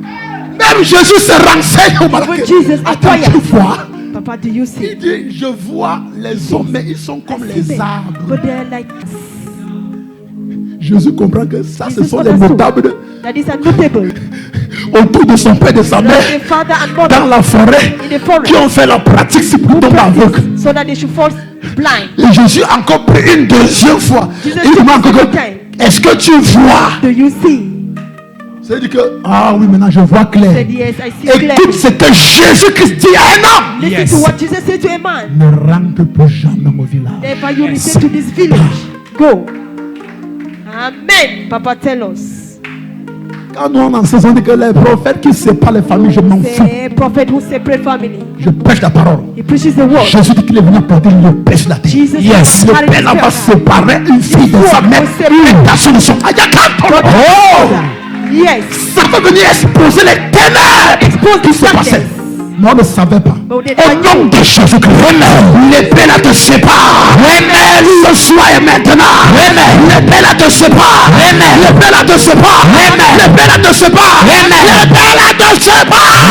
Même Jésus se renseigne au malade.
When Jesus
Attends,
inquired,
tu vois.
Papa, do you
Il
see?
dit, je vois les hommes, mais ils sont comme
I see
les
them,
arbres.
but they're like,
Jésus comprend que ça, ce
Jesus
sont les
understood
notables
that is notable.
autour de son père et de sa mère,
Like the father and
dans
mother
la forêt,
in the forest,
qui ont fait la pratique, c'est pour tomber aveugle.
so that they should fall blind.
Et Jésus a encore pris une deuxième fois.
Jesus
Il demande
said,
encore,
"Okay.
est-ce que tu vois?
Do you see?
C'est-à-dire que, ah oui, maintenant je vois clair.
Said, yes, I see
Écoute
clearly.
ce que Jésus-Christ dit à un homme.
Listen to what Jesus said to a man.
Ne rentre plus jamais au village.
Never you return to this village. Go. Amen. Papa, tell us.
Quand nous on en saison, on dit que les prophètes qui séparent les familles, je m'en fous.
Say a prophet who separate family.
Je prêche la parole.
He preaches the word.
Jésus dit qu'il est venu apporter le paix sur la terre.
Jesus
Yes, le
carried
père n'a
his
pas
self.
séparé une fille de sa mère. Une personne de son. Oh!
Yes.
Ça peut venir exposer les ténèbres
Expose
qui
the
se passaient.
darkness.
Mais on ne savait pas.
But they
Au nom de Jésus-Christ, l'épée là te sépare. Ce soir et maintenant. L'épée là te sépare. L'épée là te sépare. L'épée là te sépare. L'épée là te sépare.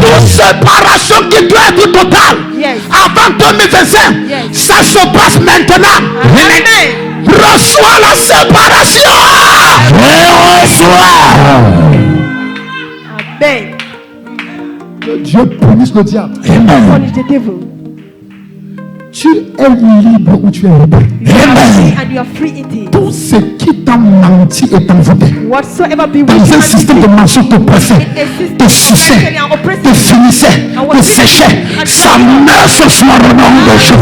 Toute séparation qui doit être totale.
Yes.
Avant 2025.
Yes.
Ça se passe maintenant.
Amen.
Reçois la séparation. Reçois.
Amen.
Que Dieu punisse le diable.
Punish the devil.
Tu es libre ou tu es libre.
You are free and you are free indeed.
Tout ce qui t'a menti et t'envoûté.
Whatsoever be
Dans
wicked
un
and
système de mensonge te pressait, te suçait, te finissait, te séchait. Ça meurt ce soir au nom de Jésus.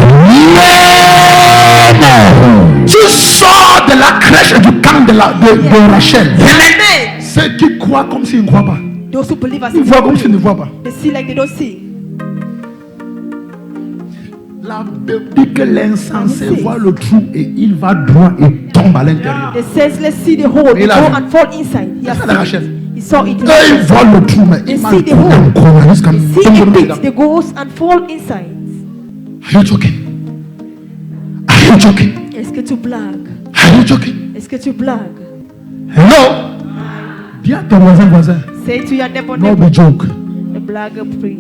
Tu sors de la crèche et du camp de Rachel.
Amen.
Ceux qui croient comme s'ils ne croient pas.
Those who believe as
Ils voient comme s'ils ne voient pas.
they see like they don't see.
La Bible dit que l'insensé voit le trou et il va droit et tombe à l'intérieur.
The senseless see the hole, they
Et
go
là,
and fall inside. He, has
ça, la
seen
Rachel.
it. He saw it.
Eux, ils voient le trou, mais
They
ils
see the hole.
m'ont jusqu'à
They see
tomber
it
dedans.
pit, they go and fall inside.
Are you joking? Are you joking?
Est-ce que tu blagues?
Are you joking?
Est-ce que tu blagues?
Hello? Dis à ton voisin.
Say to your neighbor,
No
neighbor,
be joke.
the blague pray.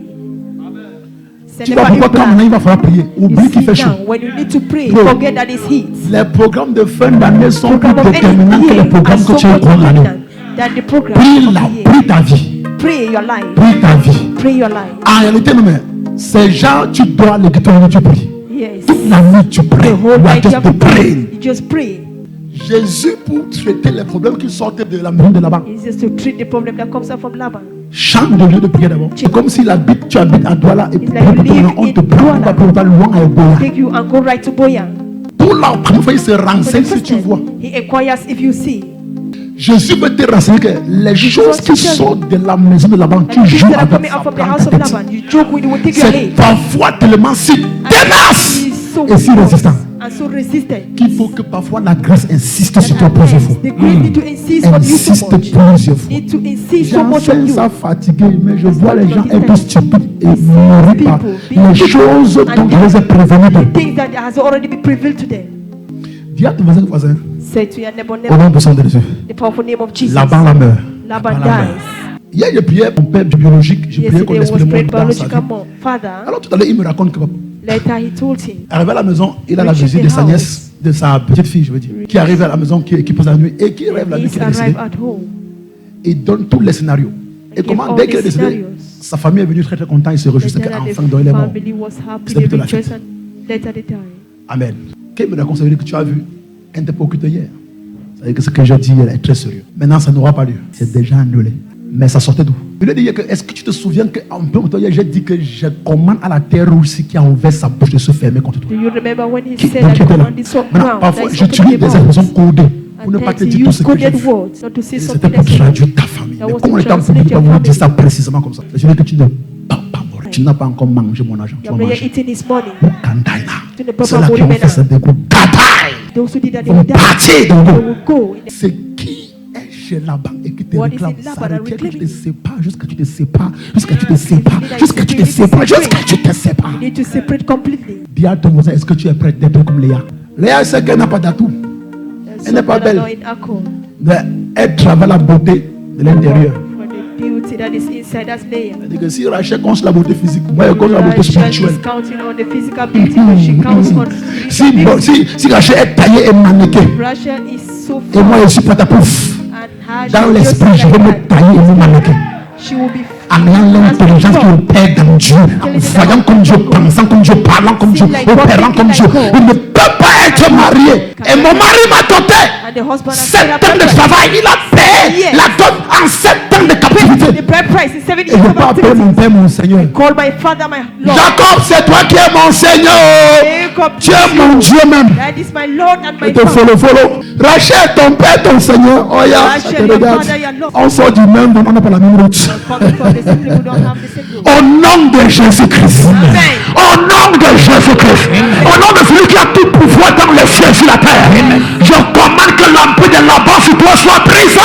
Say
Tu vois
never
pourquoi
you
quand maintenant il
blague.
va falloir prier. Oublie
You
qu'il
sit
fait chaud.
down. When you need to pray,
Bro.
forget that it's heat.
Les programmes de fin d'année sont plus
Program of
déterminants que les
anything
programmes
are
que
so
tu as au cours de l'année.
determinant than the program
Prie
of
là,
the year.
prie ta vie.
Pray your life.
Prie ta vie.
Pray your life.
En réalité, non, mais ces gens, tu dois les quitter, tu pries.
Yes.
Toute la nuit, tu pries.
The whole
You are
night you
just
have to pray.
praying.
You just pray.
Jésus, pour traiter les problèmes qui sortaient de la maison de là-bas,
It's just to treat the problem that comes out from Laban.
change de lieu de prière d'abord. C'est comme si tu habites à Douala et puis
It's like you live
on te
in
prend, on
Douala.
va pour loin à Ebola.
Take you and go right to Boyan.
Pour la première fois, il se
For the
renseigne si
first
tu
time,
vois.
he inquires if you see.
Jésus veut te renseigner que les choses qui sortent de la maison de là-bas,
And
tu
the things
joues
that are
avec
coming
ça.
out from the
prends
house
ta
of
tête.
Laban, you joke with it, will take your
C'est
head.
parfois tellement si tenace
He's so
et si résistant
and so resistant.
qu'il faut que parfois la grâce insiste sur toi plusieurs fois.
The grace need to insist on you so
Insiste
much.
plusieurs fois.
Need to insist so much on
J'enseigne
you.
ça fatigué, mais je vois les gens
Understand.
un peu stupides et mourir par les choses dont je les ai prévenus.
Things that has already been revealed to them.
Dis à ton voisin,
Say to your neighbor,
au
neighbor,
nom de son Jésus,
the powerful name of Jesus.
Laban la meurt.
Laban
Laban la meurt.
dies.
Hier, je priais mon père biologique, je priais qu'on
Yesterday
esprit
was
le
prayed
monde dans sa vie.
biological father.
Alors tout à l'heure, il me raconte que
Later he told him,
arrivé à la maison, il a la
Reaching
visite
the
de sa
house.
nièce, de sa petite fille, je veux dire, qui arrive à la maison, qui passe la nuit et qui rêve la nuit
he's
qu'il est décédé.
arrived at home.
Il donne tous les scénarios. Et
Give
comment,
all
dès qu'il est
the
décédé,
scenarios.
sa famille est venue très très content, il se réjouissait
Later that
qu'enfin,
the
donc il est mort.
family was happy,
C'était
they
plutôt la
rejoiced,
fête.
and later they died.
Amen. Qu'il me raconte, ça veut dire que tu as vu un interlocuteur hier. Ça veut dire que ce que j'ai dit hier est très sérieux. Maintenant, ça n'aura pas lieu. C'est déjà annulé. Mais ça sortait d'où? Il lui a dit hier que, est-ce que tu te souviens qu'en peu de temps hier, j'ai dit que je commande à la terre rouge qui a ouvert sa bouche de se fermer contre toi.
Do you remember when he
Qui,
said
donc,
that
qui était là.
command is so
Maintenant,
ground?
parfois,
that is
j'utilise
open
des
the
expressions
mouth.
codées pour ne
And
pas te
then
dire
he
tout
used
ce que j'ai
coded
vu.
words, not to say
Et
something
c'était pour
that's
traduire ta famille.
That
Mais
was
comme on
to
est en
translate
public,
your
on va dire ça
family.
précisément comme ça. Je veux dire que tu ne pas mourir. Tu n'as pas encore mangé mon argent. Tu
You
vas
are
manger.
eating his money.
Kandaina.
Tu ne peux
C'est
pas
là qui
mourir
ont fait
maintenant.
ce dégoût. Kataï.
Those who did that, they
Vont
will die.
partir
They
dans
will go.
ce qui est chez Laban et qui te
What is
réclame,
in
ça
Laban and
requiert que tu te
reclaiming?
sépares, jusqu'à tu te sépares, jusqu'à tu te sépares, jusqu'à tu te sépares, jusqu'à tu te sépares.
You need to separate completely.
Dis à ton voisin, est-ce que tu es prêt d'être comme Léa? Léa sait qu'elle n'a pas d'atout.
There's
Elle n'est pas
some that are
belle.
not in alcohol.
Mais elle travaille la beauté de l'intérieur.
For the beauty that is inside, that's Leah.
C'est-à-dire que si Rachel compte la beauté physique, moi je compte la beauté
Rachel
spirituelle.
is counting on the physical beauty, but she counts on spiritual beauty.
Si Rachel est taillée et mannequée,
Rachel is so
et moi je suis pas ta pouf,
and her
dans
she
l'esprit,
just
je vais me
like
tailler et me mannequer.
that. She will be
En ayant l'intelligence qui opère dans Dieu, en voyant comme Dieu, pensant comme Dieu, parlant comme Dieu, opérant comme Dieu. Il ne peut pas être marié. Et mon mari m'a doté.
and the husband has
7 ans de travail, il a payé la dot en 7 ans de
the
captivité.
bride price in 7
Et je ne
years
peux
of
pas appeler mon
activity.
père, mon Seigneur.
Call my father, my Lord.
Jacob, c'est toi qui es mon Seigneur.
Jacob,
Tu es mon Dieu même.
that is my Lord and my
Et te
Father.
follow. Rachel, ton père, ton Seigneur. Oh ya, ça te
Rachel, your
regarde.
father, your Lord.
On sort du même, on n'a pas la même route.
Coming from the same people who don't have the same road.
Au nom de Jésus-Christ.
Amen.
Au nom de Jésus-Christ. Au nom de celui qui a tout pouvoir dans les cieux et sur la terre. Je commande que l'empire de là-bas sur toi soit prise.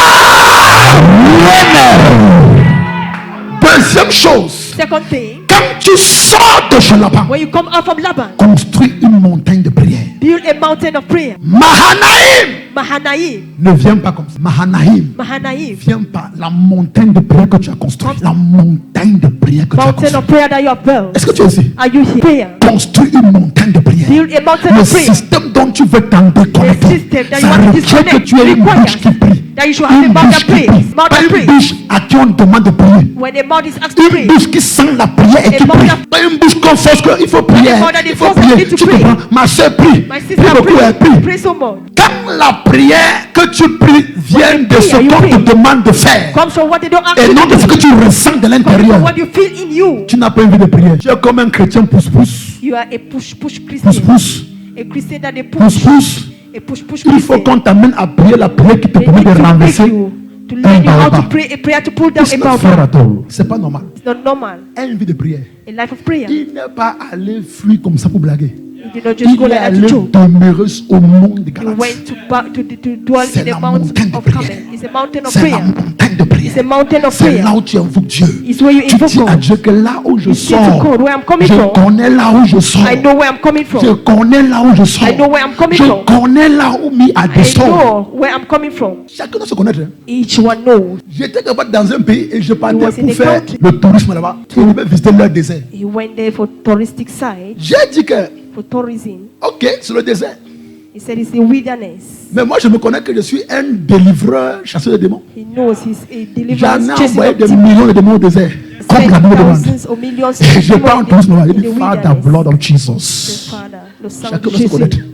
Deuxième chose.
Second thing,
Quand tu sors de chez Laban,
when you come out from Laban,
construis une montagne de prière.
build a mountain of prayer.
Mahanaïm
Mahanaim.
ne vient pas comme ça. Mahanaïm
Mahanaim.
vient pas. La montagne de prière que tu as construite. La montagne de prière que tu as
Mountain
construite.
of prayer that you have built.
Est-ce que tu es ici?
Are you here? Prayer.
Construis une montagne de prière.
Build a mountain
Le
of prayer.
système dont tu veux t'en
The
déconnecter,
system that you
ça
want to
requiert que
disconnect
tu aies une bouche qui prie.
that you should have a
Une
mouth
bouche
that
qui
prays.
prie.
Mouth
Pas
that
une
prays.
bouche à qui on demande de prier.
When a mouth is asked to
Une
pray.
bouche qui sent la prière et qui
A mouth
prie.
that-
Pas une bouche qu'on force qu'il faut prier.
a mouth that
Il
is
faut
forced
prier.
to
Tu
pray.
comprends? Ma soeur prie.
My sister
Prie beaucoup, elle
pray.
prie.
Pray so much.
Quand la prière que tu pries vient de ce
you
qu'on te
pray.
demande de faire
Comes from what they don't ask
et
you
non
to
de ce que
do.
tu ressens de
Comes from
l'intérieur,
what you feel in you.
tu n'as pas envie de prier. Tu es comme un chrétien pousse-pousse.
You are a push Christian.
Pousse-pousse.
A Christian that they push.
Pousse-pousse.
A push
Il faut
Christian.
qu'on t'amène à prier la prière qui te
They
permet
need
de
to make
renverser.
you, to learn you how to pray a prayer to pull down a mountain.
C'est pas normal.
It's not normal.
Une vie de prière.
A life of prayer.
Il n'est pas allé fuir comme ça pour blaguer.
You did not just go
Il est
like that
allé
to joke.
demeurer au monde de
You
Galates.
went to dwell
C'est
in
la
the mountain
montagne de
of
prière.
Carmel. It's a mountain of
C'est la
prayer.
montagne de prière.
It's a mountain of
C'est
prayer.
là où tu invoques Dieu.
It's where you
Tu
invoke
dis à
God.
Dieu que là où je
You say to
sors,
God, where I'm coming
je
from,
connais là où je sors.
I know where I'm coming
Je
from.
connais là où je sors.
I know where I'm coming
Je
from.
connais là où mi a
I
des sorts.
know where I'm coming from.
Chacun doit se connaître. Hein.
Each one knows.
J'étais capable dans un pays et je partais
was in
pour
a
faire
country.
le tourisme là-bas. Et je vais visiter leur désert.
He went there for touristic side,
J'ai dit que,
for tourism.
ok, c'est le désert.
He said it's the wilderness.
Mais moi, je me connais que je suis un délivreur, chasseur de démons.
He knows he's a
J'en
deliverance
ai
chasing
envoyé
of
des
demons.
millions de démons au désert. Comme la Bible demande.
Thousands or millions of
Et je
demons
parle en tourisme là-bas.
in
Il
the
dit, Father,
wilderness.
blood of
The
Jesus.
Father, the Son
Chacun
of
doit se connaître.
Jesus.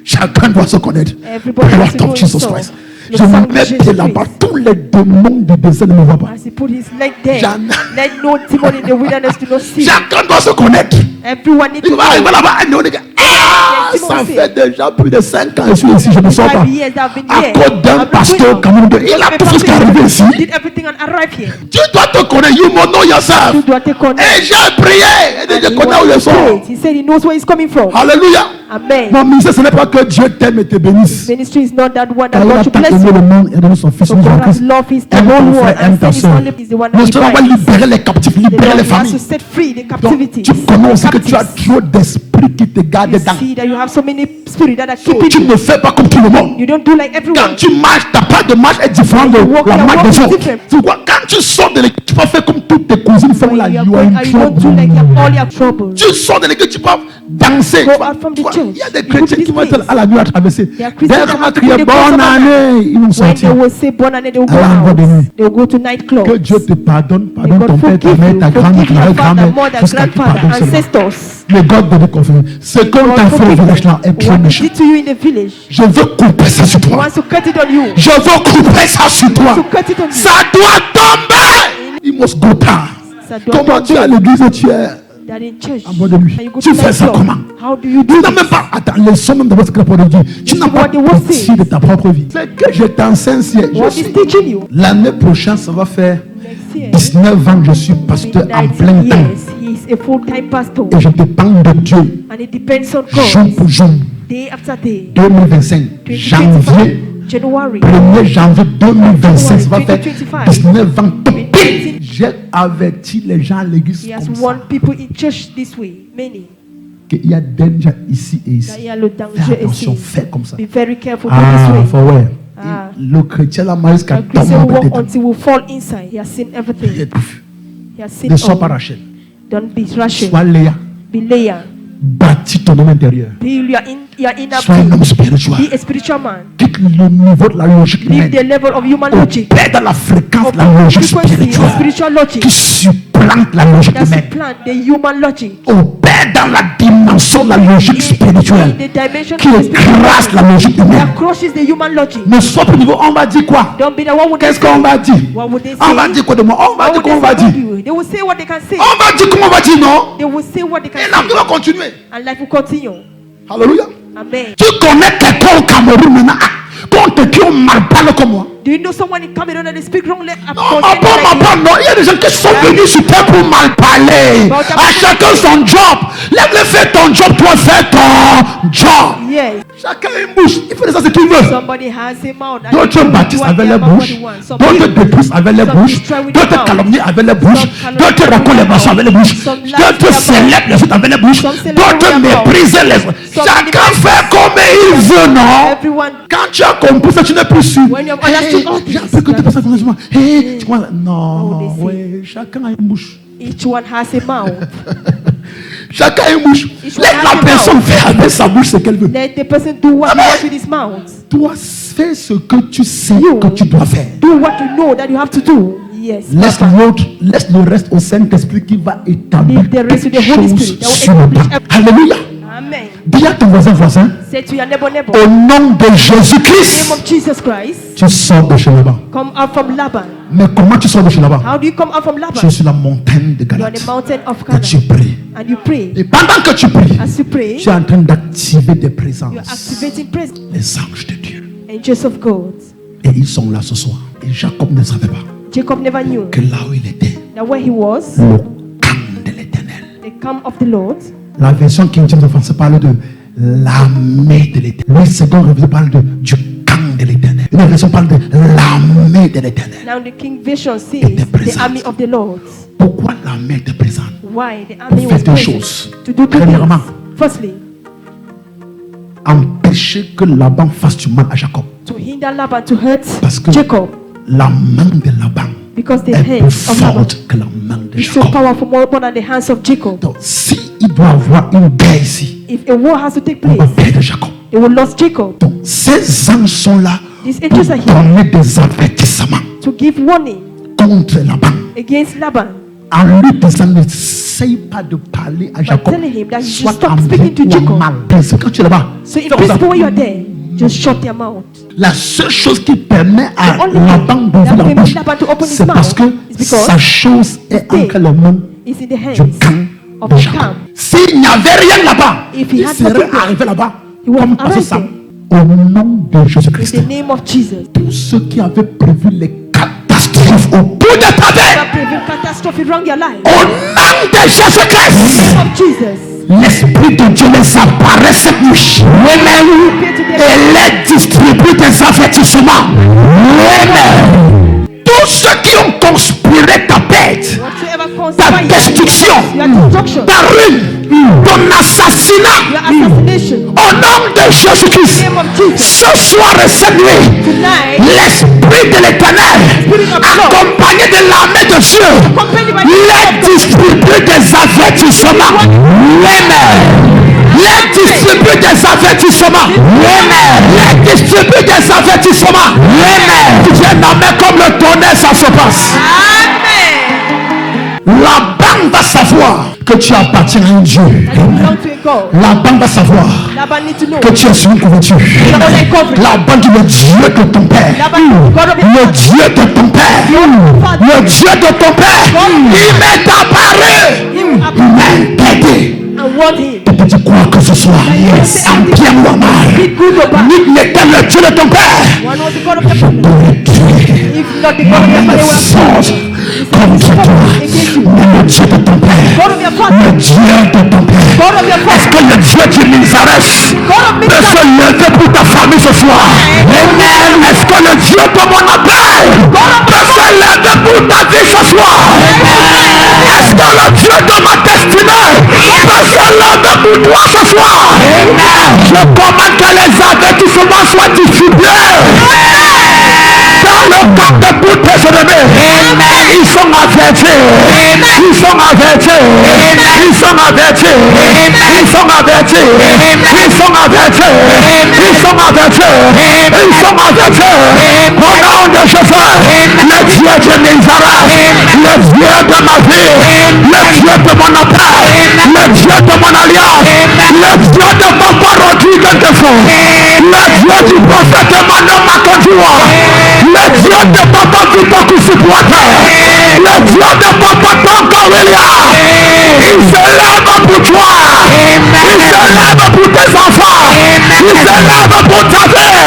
Chacun doit se connaître.
Everybody has to
Blood
know
of Jesus
himself.
Christ.
The
Je
Son
me
of
mets
Jesus
pied là-bas.
Christ.
Tous les démons du désert ne me voient pas.
As he put his leg there,
Jamais.
let no demon in the wilderness to not see.
Chacun doit se connaître.
Everyone needs
Il
to
va arriver
know.
là-bas. et nous, on dit que, ah, ça fait déjà plus de 5 ans que je suis ici. Je ne sors pas.
5 years I've been
À
here.
cause d'un
I'm not
pasteur
going
Cameroun.
out.
Il a
Because
tout fait ce qui est
my
arrivé ici.
pastor did everything and arrived here.
Tu dois te connaître. You must know yourself.
Tu dois te connaître.
Et j'ai prié. Et
And
je
he
connais où je
was
sors.
great. He said he knows where he's coming from.
Alléluia.
Amen.
Mon ministère, ce n'est pas que Dieu t'aime et te bénisse.
Ministry is not that one
Car
that
il a
wants to
tant
bless
aimé
you.
le monde et donné son fils
So
nous en
God has
Christ.
loved his the
Aime
whole
ton
world
frère, aime
and
ta
sent his
soeur.
only is the one
Non
that he
seulement on va
binds.
libérer les captifs,
The
libérer
Lord
les
has to
familles.
set free the
Donc,
captivity.
tu connais aussi que tu as
Captives.
trop d'esprits qui te gardent
You
dedans.
see that you have so many spirits that are
So,
keeping
tu
you.
ne fais pas comme tout le monde.
You don't do like
Quand
everyone.
tu marches, ta part de marche est différente de
walk,
la
your
marche
walk
des
is
autres.
different.
Tu vois, quand tu sors de l'église, tu vas faire comme toutes tes cousines font
When
là.
you are
You are
going,
in
you don't do
trouble.
like you have all your trouble.
Tu sors de l'église, tu vas danser.
Go
Tu vois,
out from the
tu vois,
church.
il y a des
You go
chrétiens
to
qui vont
this
être
place.
à la nuit à traverser.
There are
Dès
Christians
qu'on
that
va
have to
crier
do the course
bonne
of an
année, ils vont
When they
sortir.
will say born and they will go
À la voix de
out.
nuit.
They'll go to nightclubs.
Que Dieu te pardonne,
May
pardonne
God
ton père, ta
forgive
mère,
you,
ta grand-mère,
forgive
ta
your father,
grand-mère,
mother,
jusqu'à ce que tu
grandfather,
pardonnes seulement.
ancestors.
Le God de confirmer. Ce qu'on
God
t'a fait au
forgive
village là est
you.
très
What he
méchant.
did to you in the village,
Je veux couper ça sur
he
toi.
wants to cut it on you.
Je veux couper ça sur toi.
To cut it on you.
Ça doit tomber. Il must go down.
Ça doit
Comment tu es à
tomber.
l'église et tu es
That in church.
en bois de nuit?
And you go
Tu
to
fais ça
nightclub.
comment?
How do you do
Tu n'as
this?
même pas. Attends, les sommes de votre rapport de Dieu. Tu n'as
is
pas
what the word
pitié
says.
de ta propre vie. C'est que je t'enseigne.
What is teaching you?
L'année prochaine, ça va faire
Next year,
19 ans que je suis pasteur en
19
plein temps.
years, he is a full-time pastor.
Et je dépends de Dieu.
And it depends on
Jour
God.
pour jour.
Day after day.
2025, janvier
January
1er janvier 2025, ça va faire
2025.
19 ans. J'ai averti les gens à l'église
He has
comme ça,
warned people in church this way, many.
qu'il y a danger ici et ici.
That il y a le
Fais
danger
attention,
ici.
fais comme ça.
Be very careful
Ah,
this way.
faut ouais.
Ah.
Le chrétien là, mal jusqu'à
A Christian
tomber
walk
peut-être.
until we fall inside. He has seen
Il
everything.
est plus.
He has seen
Ne sois pas
all.
Rachel.
Don't be rushing.
Sois Léa.
Be Leah.
Bâtis ton homme intérieur.
Be your inner
Sois un homme
being.
spirituel.
Be a spiritual man.
Quitte le niveau de la logique
Leave
humaine.
the level of human logic.
Opère dans la fréquence
Of
de la logique
frequency of
spirituelle
spiritual logic.
qui supplante la logique
That
humaine.
supplant the human logic.
Opère dans la dimension de la logique spirituelle
The dimension
qui
of the spiritual
écrase la logique humaine.
that crushes the human logic.
Ne sois pas au niveau, on va dire quoi?
Don't be the one who
Qu'est-ce qu'on va dire?
What would they say?
On va dire quoi de moi? On va
What
dire
would
quoi on va
they say
dire?
about you? They will say what they can say.
On va dire comment on va dire, non?
They will say what they can
Et la vie
say.
va continuer.
And life will continue.
Alléluia.
Amen.
Tu connais quelqu'un au Cameroun maintenant, contre qui on mal parle comme moi?
Do you know someone in Cameroun that they speak wrongly?
Non, ma bonne, non. Il y a des gens qui sont venus sur terre pour mal parler. À chacun son job. Lève-le, fais ton job, toi fais ton job.
Yes.
Chacun a une bouche. Il fait ça ce qu'il veut.
Somebody has a mouth. and
D'autres
they do
baptisent
what
avec
they
les
about what
bouches.
they want. Some
D'autres
people-
dépoussent avec les
some
bouches.
destroy with
D'autres
their mouth.
calomnient avec les bouches.
Some calomnie
D'autres
with
racontent
their
les mensonges avec les bouches.
Some lie
D'autres
with their
célèbrent les autres avec les bouches.
Some celebrate
D'autres
with their mouth.
méprisent les autres.
Some
Chacun
minimize.
fait comme il veut, non?
Everyone.
Quand tu as compris ça, tu n'es plus sûr.
When you have understood all
J'ai
this,
appris que tu passes à ton Hey, tu vois,
Oh,
non,
they say.
ouais, chacun a une bouche.
Each one has a mouth.
Chacun a une bouche.
Each
Laisse
one
la
has a
personne
mouth.
faire avec sa bouche ce qu'elle veut.
Let the person do what he
Amen.
wants with his mouth.
Toi, fais ce que tu sais
You.
que tu dois faire.
Do what you know that you have to do. Yes.
Laisse
Papa.
l'autre, laisse le reste au Saint-Esprit qui va établir
Leave the rest to the
toutes
Holy
choses
Spirit that will
sur le
establish
temps. Alléluia.
Amen.
Dis à ton voisin,
Say to your neighbor,
au nom de
in the name
Jésus-Christ,
of Jesus Christ,
tu sors de chez là-bas.
come out from Laban.
Mais comment tu sors de chez là-bas?
How do you come out from Laban?
Tu es sur la montagne de
You are on
Galate.
the mountain of
Et tu
Canaan.
pries.
And you pray.
Et pendant que tu pries,
As you pray,
tu es en train d'activer des
you are
présences.
activating praise.
Les anges de Dieu.
Angels of God.
Et ils sont là ce soir. Et Jacob ne savait pas
Jacob never knew
que là où il était,
that where he was,
le camp de l'éternel.
the camp of the Lord.
La version King James français parle de l'armée de l'éternel. Le second révisé parle du camp de l'éternel. Une version parle de l'armée de l'éternel.
Now the King Vision says
Était
the
présente.
army of the Lord.
Pourquoi l'armée était présente?
Why the army
Pour
was
faire deux
present?
choses.
To do two
Premièrement,
things. Firstly,
empêcher que Laban fasse du mal à Jacob.
to hinder Laban to hurt
Parce que
Jacob,
la main de Laban
because the
est plus
hands of Laban
forte que la main de
is so
Jacob.
powerful more than the hands of Jacob.
Donc, si il doit avoir une guerre ici,
If a war has to take
on va
place,
perdre Jacob.
they will lose Jacob.
Donc, ces anges sont là
These
pour
angels are here
donner des avertissements
to give warning
contre Laban.
against Laban.
En lui disant, n'essaye pas de parler à Jacob.
telling him that he should
Soit
stop
en bien
speaking to
ou en
Jacob.
mal. Parce que quand tu es là-bas,
So in
fais comme ça.
principle, when you are there, just shut their mouth.
La seule chose qui permet à
The only thing
Laban d'ouvrir
that
la
permits
bouche,
Laban to open his
c'est parce que
mouth is because
sa chose est
thing
entre les mains
It's in the
du
hands
camp
of
de
the
Jacob.
camp.
S'il n'y avait rien là-bas,
If he
il
had
serait
nothing there,
arrivé là-bas
he would
comme
have
pasteur Sam.
arrived
Au nom de
In
Jésus-Christ,
the name of Jesus.
tous ceux qui avaient prévu les catastrophes au bout de ta vie,
That prevent catastrophe around your life.
au nom de Jésus-Christ,
Of Jesus.
l'Esprit de Dieu les apparaît cette nuit. Amen. Et les distribue des avertissements. Amen. Tous ceux qui ont conspiré ta perte,
Whatsoever
ta
conspires,
destruction,
your destruction,
ta ruine, ton assassinat,
your assassination,
au nom de Jésus-Christ,
in the name of Jesus.
ce soir et cette nuit,
Tonight,
l'Esprit de l'Éternel,
Spirit of God,
accompagné de l'armée de Dieu,
accompanied by the
les distribue des avertissements. Amen. Les distribue des avertissements. Amen. Les distribue des avertissements. Amen. Tu es nommé comme le tonnerre, ça se passe.
Amen.
La banque va savoir que tu appartiens à un Dieu.
And you
Amen.
belong to a God.
La banque va savoir
Laban need to know.
que tu es sur une couverture. La banque dit le Dieu de ton père.
Laban, God of
Le Dieu de ton père. Le Dieu de ton père. Il m'est apparu.
him
Il m'a aidé.
and warn him.
Tu peux dire quoi que ce soit. En bien ou en mal.
Be good or bad.
Ni n'était le Dieu de ton père.
One was the God of your
Je
father.
t'aurais tué.
If not the God of your
Ma
father,
force contre toi. Mais le Dieu de ton père.
God of your
Le
father.
Dieu de ton père.
God of your
Est-ce
father.
que le Dieu du Nazareth
God of
peut se lever pour ta famille ce soir? Amen. Est-ce que le Dieu de mon appel peut se lever pour ta vie ce soir? Est-ce que le Dieu de ma destinée peut se lever pour toi ce soir? Je commande que les avertissements soient distribués dans le camp de tous tes ennemis. Ils sont avertis. Ils sont avertis. Ils sont avertis. Ils sont avertis. Ils sont avertis. Ils sont avertis. Ils sont avertis. Au nom de Jésus, le Dieu de Nazareth, le Dieu de ma vie, le Dieu de mon appel, le Dieu de mon alliance, le Dieu de mon parodie de défaut, le Dieu du prophète Emmanuel Makonjoua, le Dieu de Papa Victor Kusipuata, le Dieu de Papa Tonka William, il se lève pour toi, il se lève pour tes enfants, il se lève pour ta vie,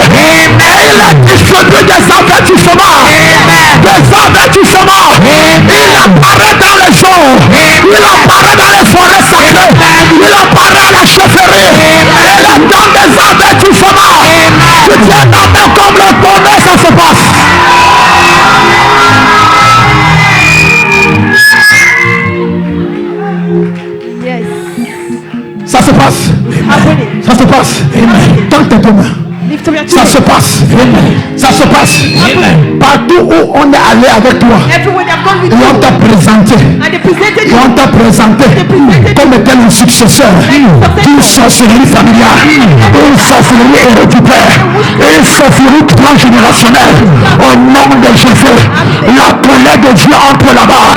et il a distribué des avertissements, il apparaît dans les eaux, il apparaît dans les forêts sacrées, il apparaît à la chefferie, et il donne des avertissements. Tu tiens ta main comme le tonnerre, ça se passe.
Yes.
Ça se passe. Ça se passe. Tente tes deux mains.
Lift up your two
Ça se
hands.
passe. Ça se passe. Partout où on est allé avec toi,
Everyone they have gone with
et on
you,
t'a présenté.
and they presented
Et
you.
on t'a présenté comme étant le successeur d'une sorcellerie familiale, une sorcellerie héréditaire, une sorcellerie transgénérationnelle. Au nom de Jésus, la colère de Dieu entre là-bas.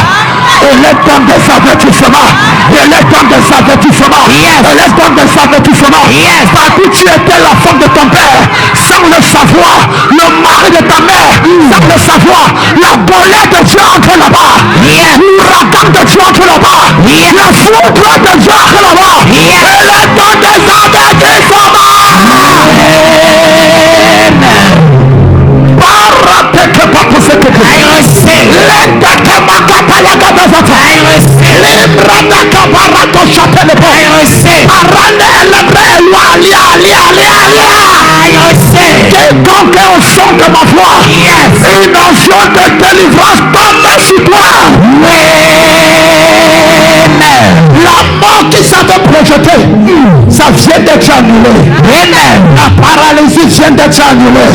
Et les temps des avertissements. Et les temps des avertissements. Et les temps des avertissements. Partout tu étais la femme de ton père, sans le savoir, le mari de ta mère, sans le savoir, la colère de Dieu entre là-bas. L'ouragan de Dieu entre là-bas. La foudre de Dieu entre là-bas. Et les temps des avertissements. Quiconque est au son de ma voix, une onction de délivrance tombe sur toi. La mort qui s'avait projetée, ça vient d'être annulé. La paralysie vient d'être annulée.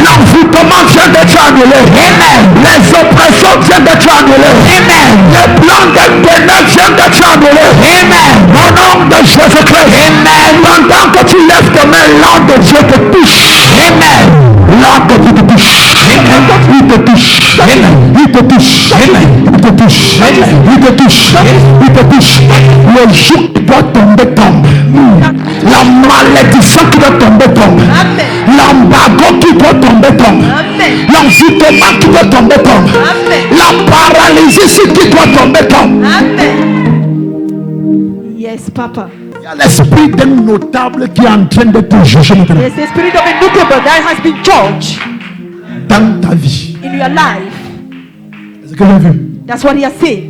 L'envoûtement vient d'être annulé. Les oppressions viennent d'être annulées. Les plans de ténèbres viennent d'être annulés. Au nom de Jésus-Christ, pendant que tu lèves tes mains, l'ange de Dieu te touche. L'ange de Dieu te touche. Il te touche. Il te touche. Il te touche. Il te touche. Il te touche. Le jour qui doit tomber tombe. La malédiction qui doit tomber tombe. L'embargo qui doit tomber tombe. L'envoûtement qui doit tomber tombe. La paralysie qui doit tomber tombe.
Amen. Yes, Papa.
Il y a l'esprit d'un notable qui est en train de te juger maintenant.
There's the spirit of a notable that has been judged
Dans ta vie.
in your life.
C'est ce que j'ai vu.
That's what he has said.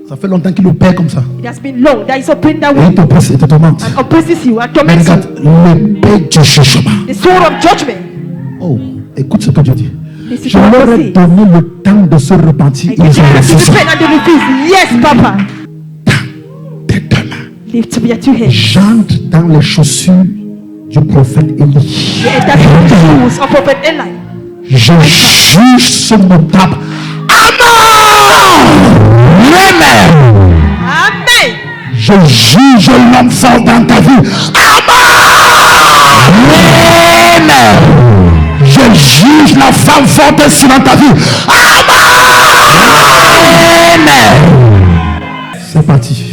Ça fait longtemps qu'il le paie comme ça.
It has been long that is open that
Et
way
il t'oppresse et te tourmente.
and oppresses you and
Mais
torments
regarde,
you.
l'épée du jugement.
The sword of judgment.
Oh, écoute ce que Dieu dit.
This is
Je
what
leur
I
ai
say.
donné le temps de se repentir.
I
Ils
give
ont
you to
refusé.
repent and they refuse. Yes, Papa.
Tes deux mains.
Lift up your two hands.
J'entre dans les chaussures du prophète Élie.
That's the shoes of Prophet Eli.
Je juge ce notable. Amen.
Amen.
Je juge l'homme fort dans ta vie. Amen. Je juge la femme forte aussi dans ta vie. Amen. C'est parti.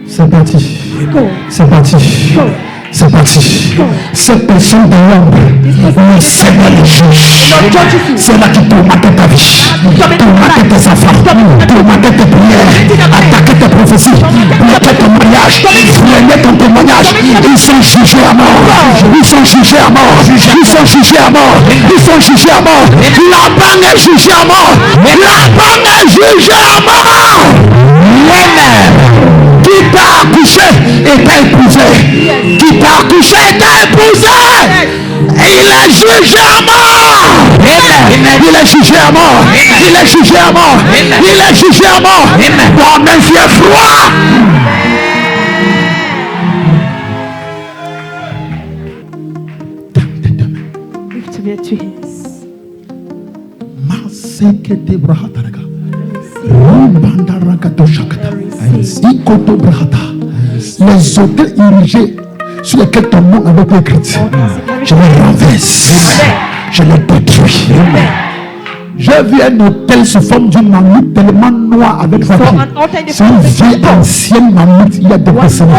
C'est parti. C'est parti. C'est parti. Cette personne de l'ombre, le Seigneur le juge. C'est là qui tourmente ta vie, tourmente tes enfants, tourmente tes prières, attaquer tes prophéties, bloquer ton mariage, freiner ton témoignage. Ils sont jugés à mort. Ils sont jugés à mort. Ils sont jugés à mort. Ils sont jugés à mort. La banque est jugée à mort. La banque est jugée à mort. Amen. Qui t'a accouché et t'a épousé. Qui t'a accouché et t'a épousé. Et il est jugé à mort. Il est jugé à mort. Il est jugé à mort. Il est jugé à mort. Ton infie froid.
Lift up your two hands.
Masekete brahataraga. Rumbandaraga doshakata. Ikoto brahata. Les hôtels érigés sur lesquels ton nom avait été écrit, je les renverse. Je les détruis. J'ai vu un hôtel sous forme d'une mamute tellement noire avec sa vie. C'est une vieille ancienne mamute, il y a des personnes.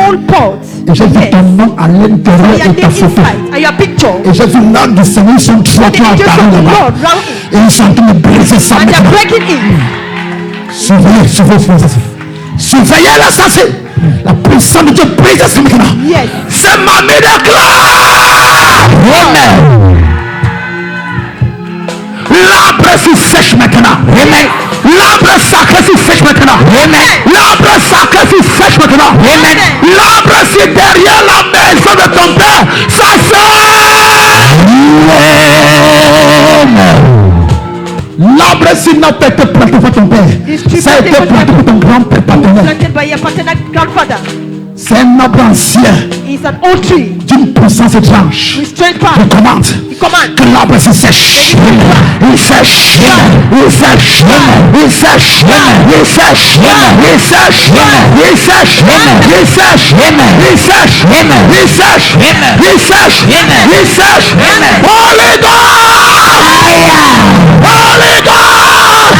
Et j'ai vu ton nom à l'intérieur de ta photo. Et j'ai vu l'âme du Seigneur, ils sont trois qui ont apparu là-bas. Et ils sont en train de briser ça. Surveillez, surveillez, surveillez l'assassin. La puissance de Dieu brise ça maintenant. C'est ma miracle. L'arbre se sèche maintenant. L'arbre sacré se sèche maintenant. L'arbre sacré se sèche maintenant. L'arbre c'est derrière la maison de ton père. Ça l'arbre s'il n'a pas été planté par ton père. Ça a été planté par ton grand-père paternel. C'est un arbre ancien d'une puissance étrange. Je commande que l'arbre se sèche. Il sèche. Il sèche. Il sèche. Il sèche. Il sèche. Il sèche. Il sèche. Il sèche. Il sèche. Il sèche. Il sèche. Holy God! Holy God!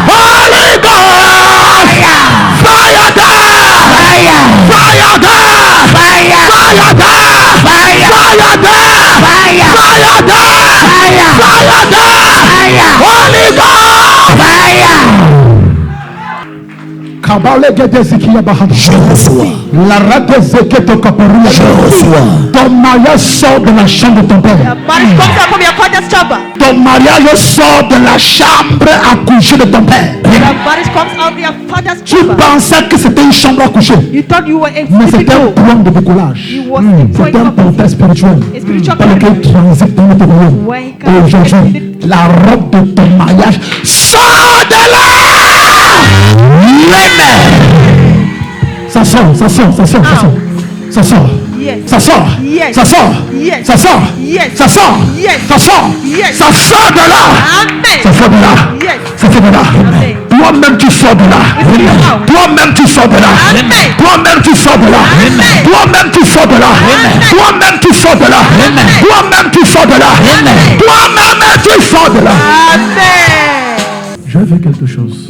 Holy God! Fire there! Fire there! Fire there! Fire there! Fire there! Fire there! Holy God! Kabale Gedezikia Baham. Je reçois. La Radezeke Kaparia. Je reçois. Ton mariage sort de la chambre de ton père. Ton mariage sort de la chambre à coucher de ton père. Tu pensais que c'était une chambre à coucher. Mais c'était un plan de décollage. C'était un portail spirituel par lequel transite dans notre royaume. Et aujourd'hui, la robe de ton mariage sort de là. Ça sort, ça sort, ça sort, ça sort. Ça sort. Ça sort. Ça sort. Ça sort. Ça sort. Ça sort. Ça sort de là. Ça sort de là. Ça sort de là. Toi-même tu sors de là. Toi-même tu sors de là. Toi-même tu sors de là. Toi-même tu sors de là. Toi-même tu sors de là. Toi-même tu sors de là. Toi-même tu sors de là. Je veux faire quelque chose.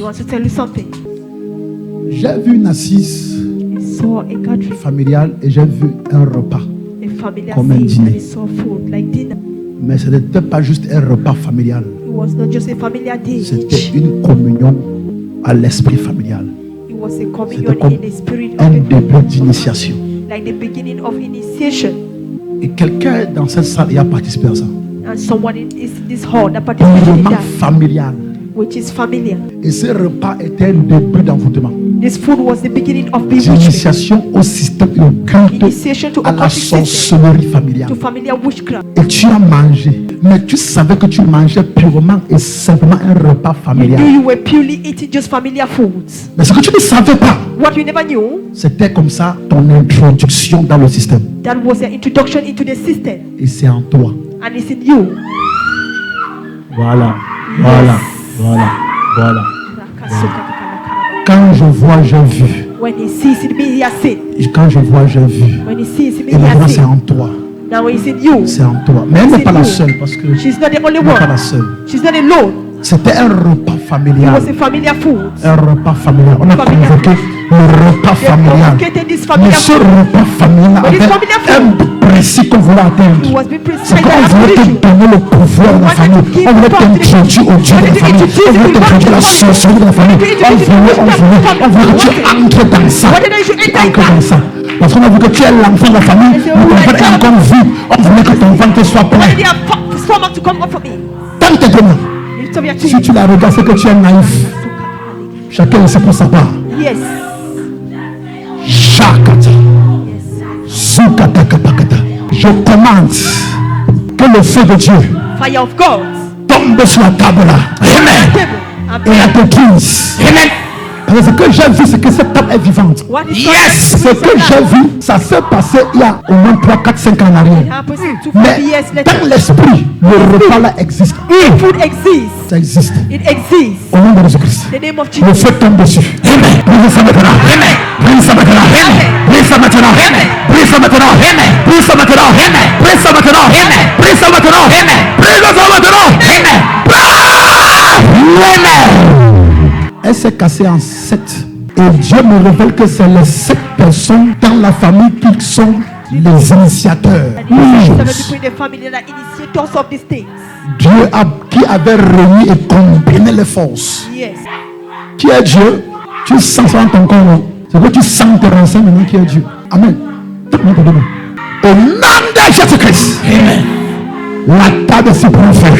J'ai vu une assise familiale et j'ai vu un repas comme un dîner. Mais ce n'était pas juste un repas familial. C'était une communion à l'esprit familial. C'était comme un début d'initiation. Et quelqu'un dans cette salle y a participé à ça. Un repas familial. Et ce repas était un début d'envoûtement. D'initiation au système occulte, à la sorcellerie familiale. Et tu as mangé, mais tu savais que tu mangeais purement et simplement un repas familial. Mais ce que tu ne savais pas, c'était comme ça ton introduction dans le système. Et c'est en toi. Voilà, voilà. Voilà, voilà. Quand je vois, j'ai vu. Quand je vois, j'ai vu. Et maintenant, c'est en toi. C'est en toi. Mais elle n'est pas la seule parce que elle n'est pas la seule. C'était un repas familial. Un repas familial. On a convoqué le repas familial. Mais ce repas familial avait un but précis qu'on voulait atteindre. C'est qu'on voulait te donner le pouvoir de la famille. On voulait t'introduire au Dieu de la famille. On voulait t'introduire la sorcellerie de la famille. On voulait que tu entres dans ça. Entres dans ça. Parce qu'on a vu que tu es l'enfant de la famille. Mais ton ventre est encore vide. On voulait que ton ventre soit plein. Tant que tu es demain. Si tu la regardes, c'est que tu es naïf. Chacun sait pour sa part. Shakata. Sukata kapakata. Je commande Que le feu de Dieu
Fire of God.
tombe sur la table là. Amen.
Amen.
Et la détruise. Amen. Parce que ce que j'ai vu, c'est que cette table est vivante.
What is
Yes, ce que j'ai vu, ça s'est passé il y a au moins 3, 4, 5 ans en arrière. Mais dans l'esprit, le repas là existe.
Food exists.
Ça existe.
It exists.
Au nom de Jésus-Christ.
The name of
Le
Jesus.
feu tombe dessus. Amen. Prenez ça maintenant. Amen. Prenez ça maintenant. Amen. Prenez ça maintenant. Amen. Prenez ça maintenant. Amen. Prenez ça maintenant. Amen. Prenez ça maintenant. Amen. Prenez ça maintenant. Amen. Prenez ça maintenant. Amen. Amen. Elle s'est cassée en 7. Et Dieu me révèle que c'est les 7 personnes dans la famille qui sont les initiateurs. Dieu qui avait réuni et combiné les forces.
Yes.
Qui est Dieu? Tu sens ça dans ton corps. Non? C'est que tu sens tes renseignements qui est Dieu. Amen. Au nom de Jésus-Christ. Amen. La table se prend feu.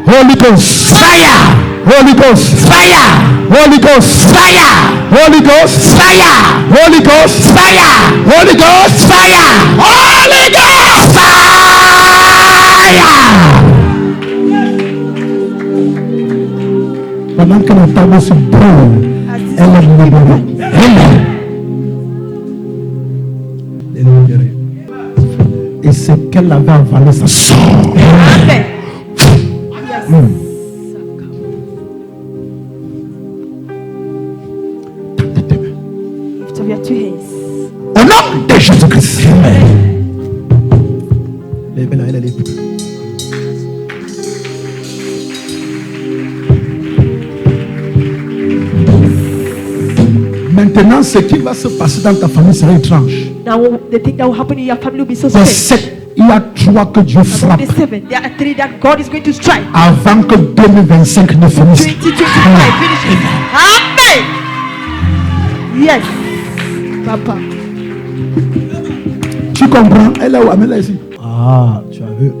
Holy Ghost. Fire. Holy Ghost. Fire. Holy Ghost. Fire. Holy Ghost. Fire. Holy Ghost. Fire. Holy Ghost. Fire. Holy Ghost. Fire. Pendant que la table se brûle, elle est libérée. Amen. Elle est libérée. Et ce qu'elle avait avalé, ça sort.
Amen. Lift up your 2 hands.
Au nom de Jésus-Christ. Amen. Lève-la, elle est libre. Maintenant, ce qui va se passer dans ta famille sera étrange.
Now, the thing that will happen in your family will be so
Des
strange.
7, il y a 3 que Dieu
Among
frappe
the 7, there are 3 that God is going to strike.
avant que 2025 ne finisse.
2025 finishes. Amen. Yes. Papa.
Tu comprends? Elle est où? Amène-la ici. Ah, tu as vu.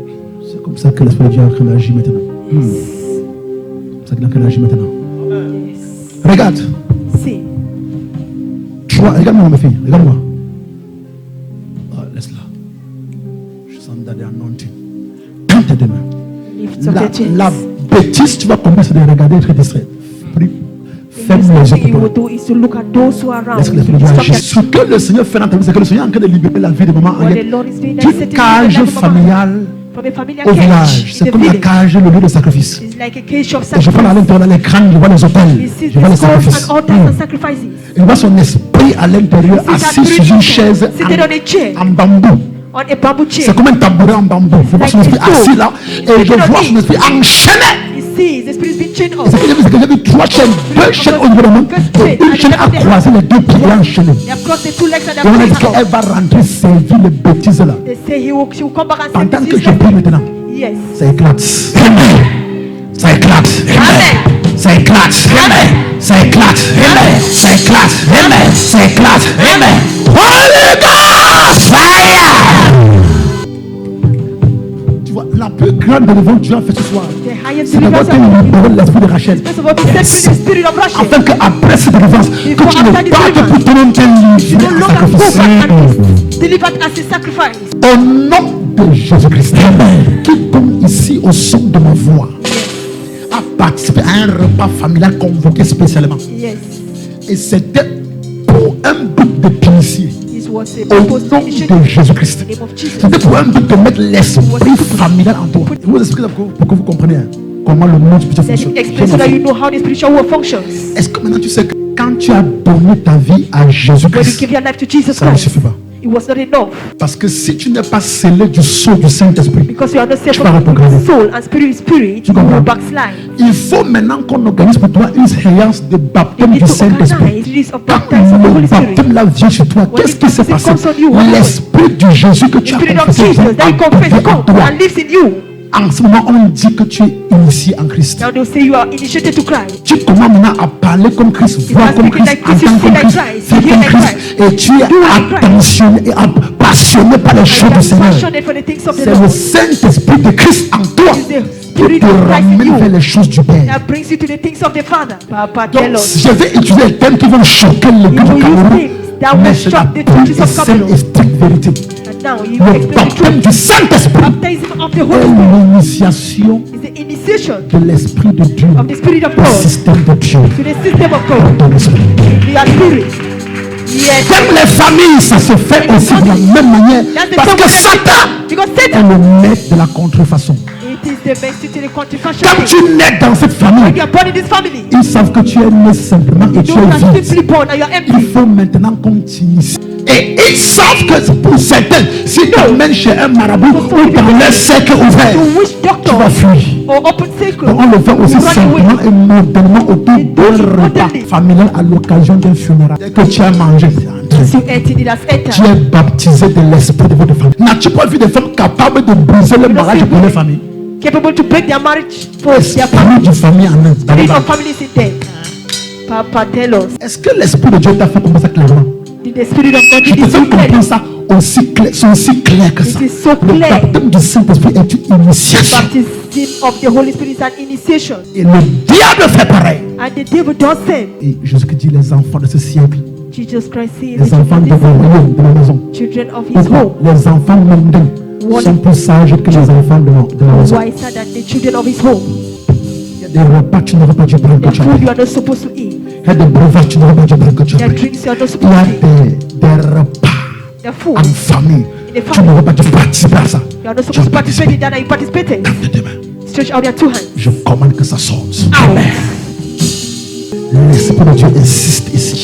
C'est comme ça que l'Esprit de Dieu est en train d'agir maintenant. C'est ça qu'il est en train d'agir maintenant. Regarde.
See.
Regarde-moi, ma fille. Regarde-moi. Ah, laisse-la. Je sens dans l'anointing. Tends tes deux mains.
Lift up your
La
chest.
bêtise, tu vas commencer à regarder très distrait. Ferme
The
les
next thing you
yeux.
will do is to look at those who are around.
Laisse que l'Esprit de Dieu
Stop
agisse.
your-
Ce que le Seigneur fait dans ta vie, c'est que le Seigneur est en train de libérer la vie de maman.
What the Lord is doing, that
Du
is setting the
cage
life of mama.
familial
From a familiar
au
cage
village.
in
C'est
the
comme la
village.
cage, le lieu de sacrifice.
It's like a cage of
Et je parle à
sacrifice.
l'intérieur de l'écran, je vois les
He
hôtels,
sees
je vois les
the souls
sacrifices.
and altars and sacrifices.
Il voit son esprit à l'intérieur,
He sees that
assis sur une chaise
seated on a chair,
en bambou.
on a bamboo chair.
C'est comme un tabouret en bambou. Je vois son esprit assis là et je vois son esprit enchaîné.
He sees the spirit is being chained
Et ce
up.
que j'ai vu, c'est que j'ai vu 3 chaînes, 2 chaînes au niveau de la main, et une chaîne a croisé les 2 pieds enchaînés.
They have crossed the 2 legs and
Et on a
they
dit
have
qu'elle va rentrer servir les bêtises là.
They say she will come back and
Pendant
say
que
this
je
is
prie maintenant,
yes.
ça éclate. Ça éclate.
Amen.
Ça éclate. Ça éclate. Ça éclate. Ça éclate. Holy Ghost fire! Tu vois, la plus grande délivrance que Dieu a fait ce soir,
The highest
c'est d'avoir été
deliverance
libéré de l'esprit de Rachel.
First of all, be set free the spirit of Russia.
Afin qu'après cette délivrance, que tu ne partes plus ton nom
You no
livré
longer
à
go
sacrifice.
back and be delivered as a sacrifice.
Au nom de Jésus-Christ, quiconque ici au son de ma voix a participé à un repas familial convoqué spécialement.
Yes.
Et c'était pour un but de punition.
This was a
Au
purpose
nom
to initiate
de Jésus-Christ.
in the name of Jesus.
C'était pour un but de mettre l'esprit familial en toi. Je vous explique pour que vous compreniez comment le monde spirituel
Let
fonctionne.
me explain so that you know how the spiritual world functions.
Est-ce que maintenant tu sais que quand tu as donné ta vie à
When you
Jésus-Christ,
give your life to Jesus
ça ne
Christ,
suffit pas.
it was not enough
Parce que si tu n'es pas scellé du sceau du Saint-Esprit,
because you are not
Tu vas rétrograder.
separate soul and spirit.
Tu
You
comprends?
will backslide.
il faut maintenant qu'on organise pour toi une séance de
You
baptême
need
du
to
Saint-Esprit.
organize series of
Quand
baptisms of the Holy
le
Spirit.
baptême là vient sur toi,
When
qu'est-ce
the
qui s'est
baptism
passé?
comes on you, what happens?
L'esprit du Jésus que
The
tu as
spirit of
confessé
Jesus that you confess
vient en
comes
toi.
and lives in you.
En ce moment, on dit que tu es initié en Christ.
Now they'll say you are initiated to Christ.
Tu commences maintenant à parler comme Christ, voir
start
comme
speaking
Christ,
like Christ,
entendre
you
comme
see like
Christ,
Christ,
faire
you hear
comme
like
Christ. Et tu es
Do like Christ.
attentionné et passionné par les choses
And
du
you are
Seigneur.
passionate for the things of the
C'est le
Lord.
Saint-Esprit de Christ en toi
It's the
qui
spirit
te
of Christ in
ramène
you
vers les choses du Père.
that brings you to the things of the Father. Papa,
Donc,
tell us.
je vais utiliser les thèmes qui vont choquer l'église
You
du
will use
Cameroun,
things that will
mais c'est la
shock the
pure
churches
et
of
sainte
Cameroun.
et stricte vérité.
And now. You
Le
explain the
baptême
truth.
du Saint-Esprit
Baptism of the
est
Holy Spirit
l'initiation
is the initiation
de l'Esprit de Dieu
of the Spirit of
au
God
système de Dieu
to the system of God.
dans l'Esprit.
We are spirit. Yes.
Comme les familles, ça se fait aussi de la même manière.
That's the
Parce
same
que
way
Satan
because
est
Satan,
le maître de la contrefaçon.
it is the best to the contribution.
Quand tu nais dans cette famille,
When you are born in this family,
ils savent que tu es né simplement et tu
you are
es
simply
vide.
born and you are
Il
empty.
faut maintenant qu'on t'initie. Et ils savent que pour certains, si tu emmènes chez un marabout ou dans leur cercle ouvert,
To which
tu
doctor
vas fuir.
or open circle,
Donc on le fait aussi
you run
simplement
away.
et modérément autour d'un repas familial à l'occasion d'un funérail. Dès que tu as mangé, c'est entré.
You enter, it has
Tu
entered.
es baptisé de l'esprit de votre famille. N'as-tu pas vu des femmes capables de briser le mariage pour leur famille?
Capable to break their marriage for their
L'esprit
family.
du famille en eux.
Spirit of family is in them. Papa, tell us.
Est-ce que l'esprit de Dieu t'a fait comprendre ça clairement?
Did the Spirit of God
Je
did
te
it so
fais comprendre
clearly?
ça aussi clair, c'est aussi clair que ça.
It is so
Le
clear.
baptême du Saint-Esprit est une initiation.
Baptism of the Holy Spirit is an initiation.
Et le diable fait pareil.
And the devil does same.
Et Jésus dit les enfants de ce siècle,
Jesus Christ says
les enfants de vos royaumes, de la maison,
children of his home
les enfants mondains sont plus sages que les enfants de la maison.
wiser than the children of his home.
Il y a des repas que tu n'aurais pas dû prendre que
The
tu as
food
pris.
you are not supposed to eat.
Il y a des breuvages que tu n'aurais pas dû prendre que tu as
There are
pris.
drinks you are not
Il y
supposed
a
to eat.
des repas
The food
en famille.
in the
Tu
family
n'aurais pas dû participer à ça.
you are not supposed to participate in that and you participated.
Tends tes mains.
Stretch out your two hands.
Je commande que ça sorte.
Out.
L'Esprit de Dieu insiste ici.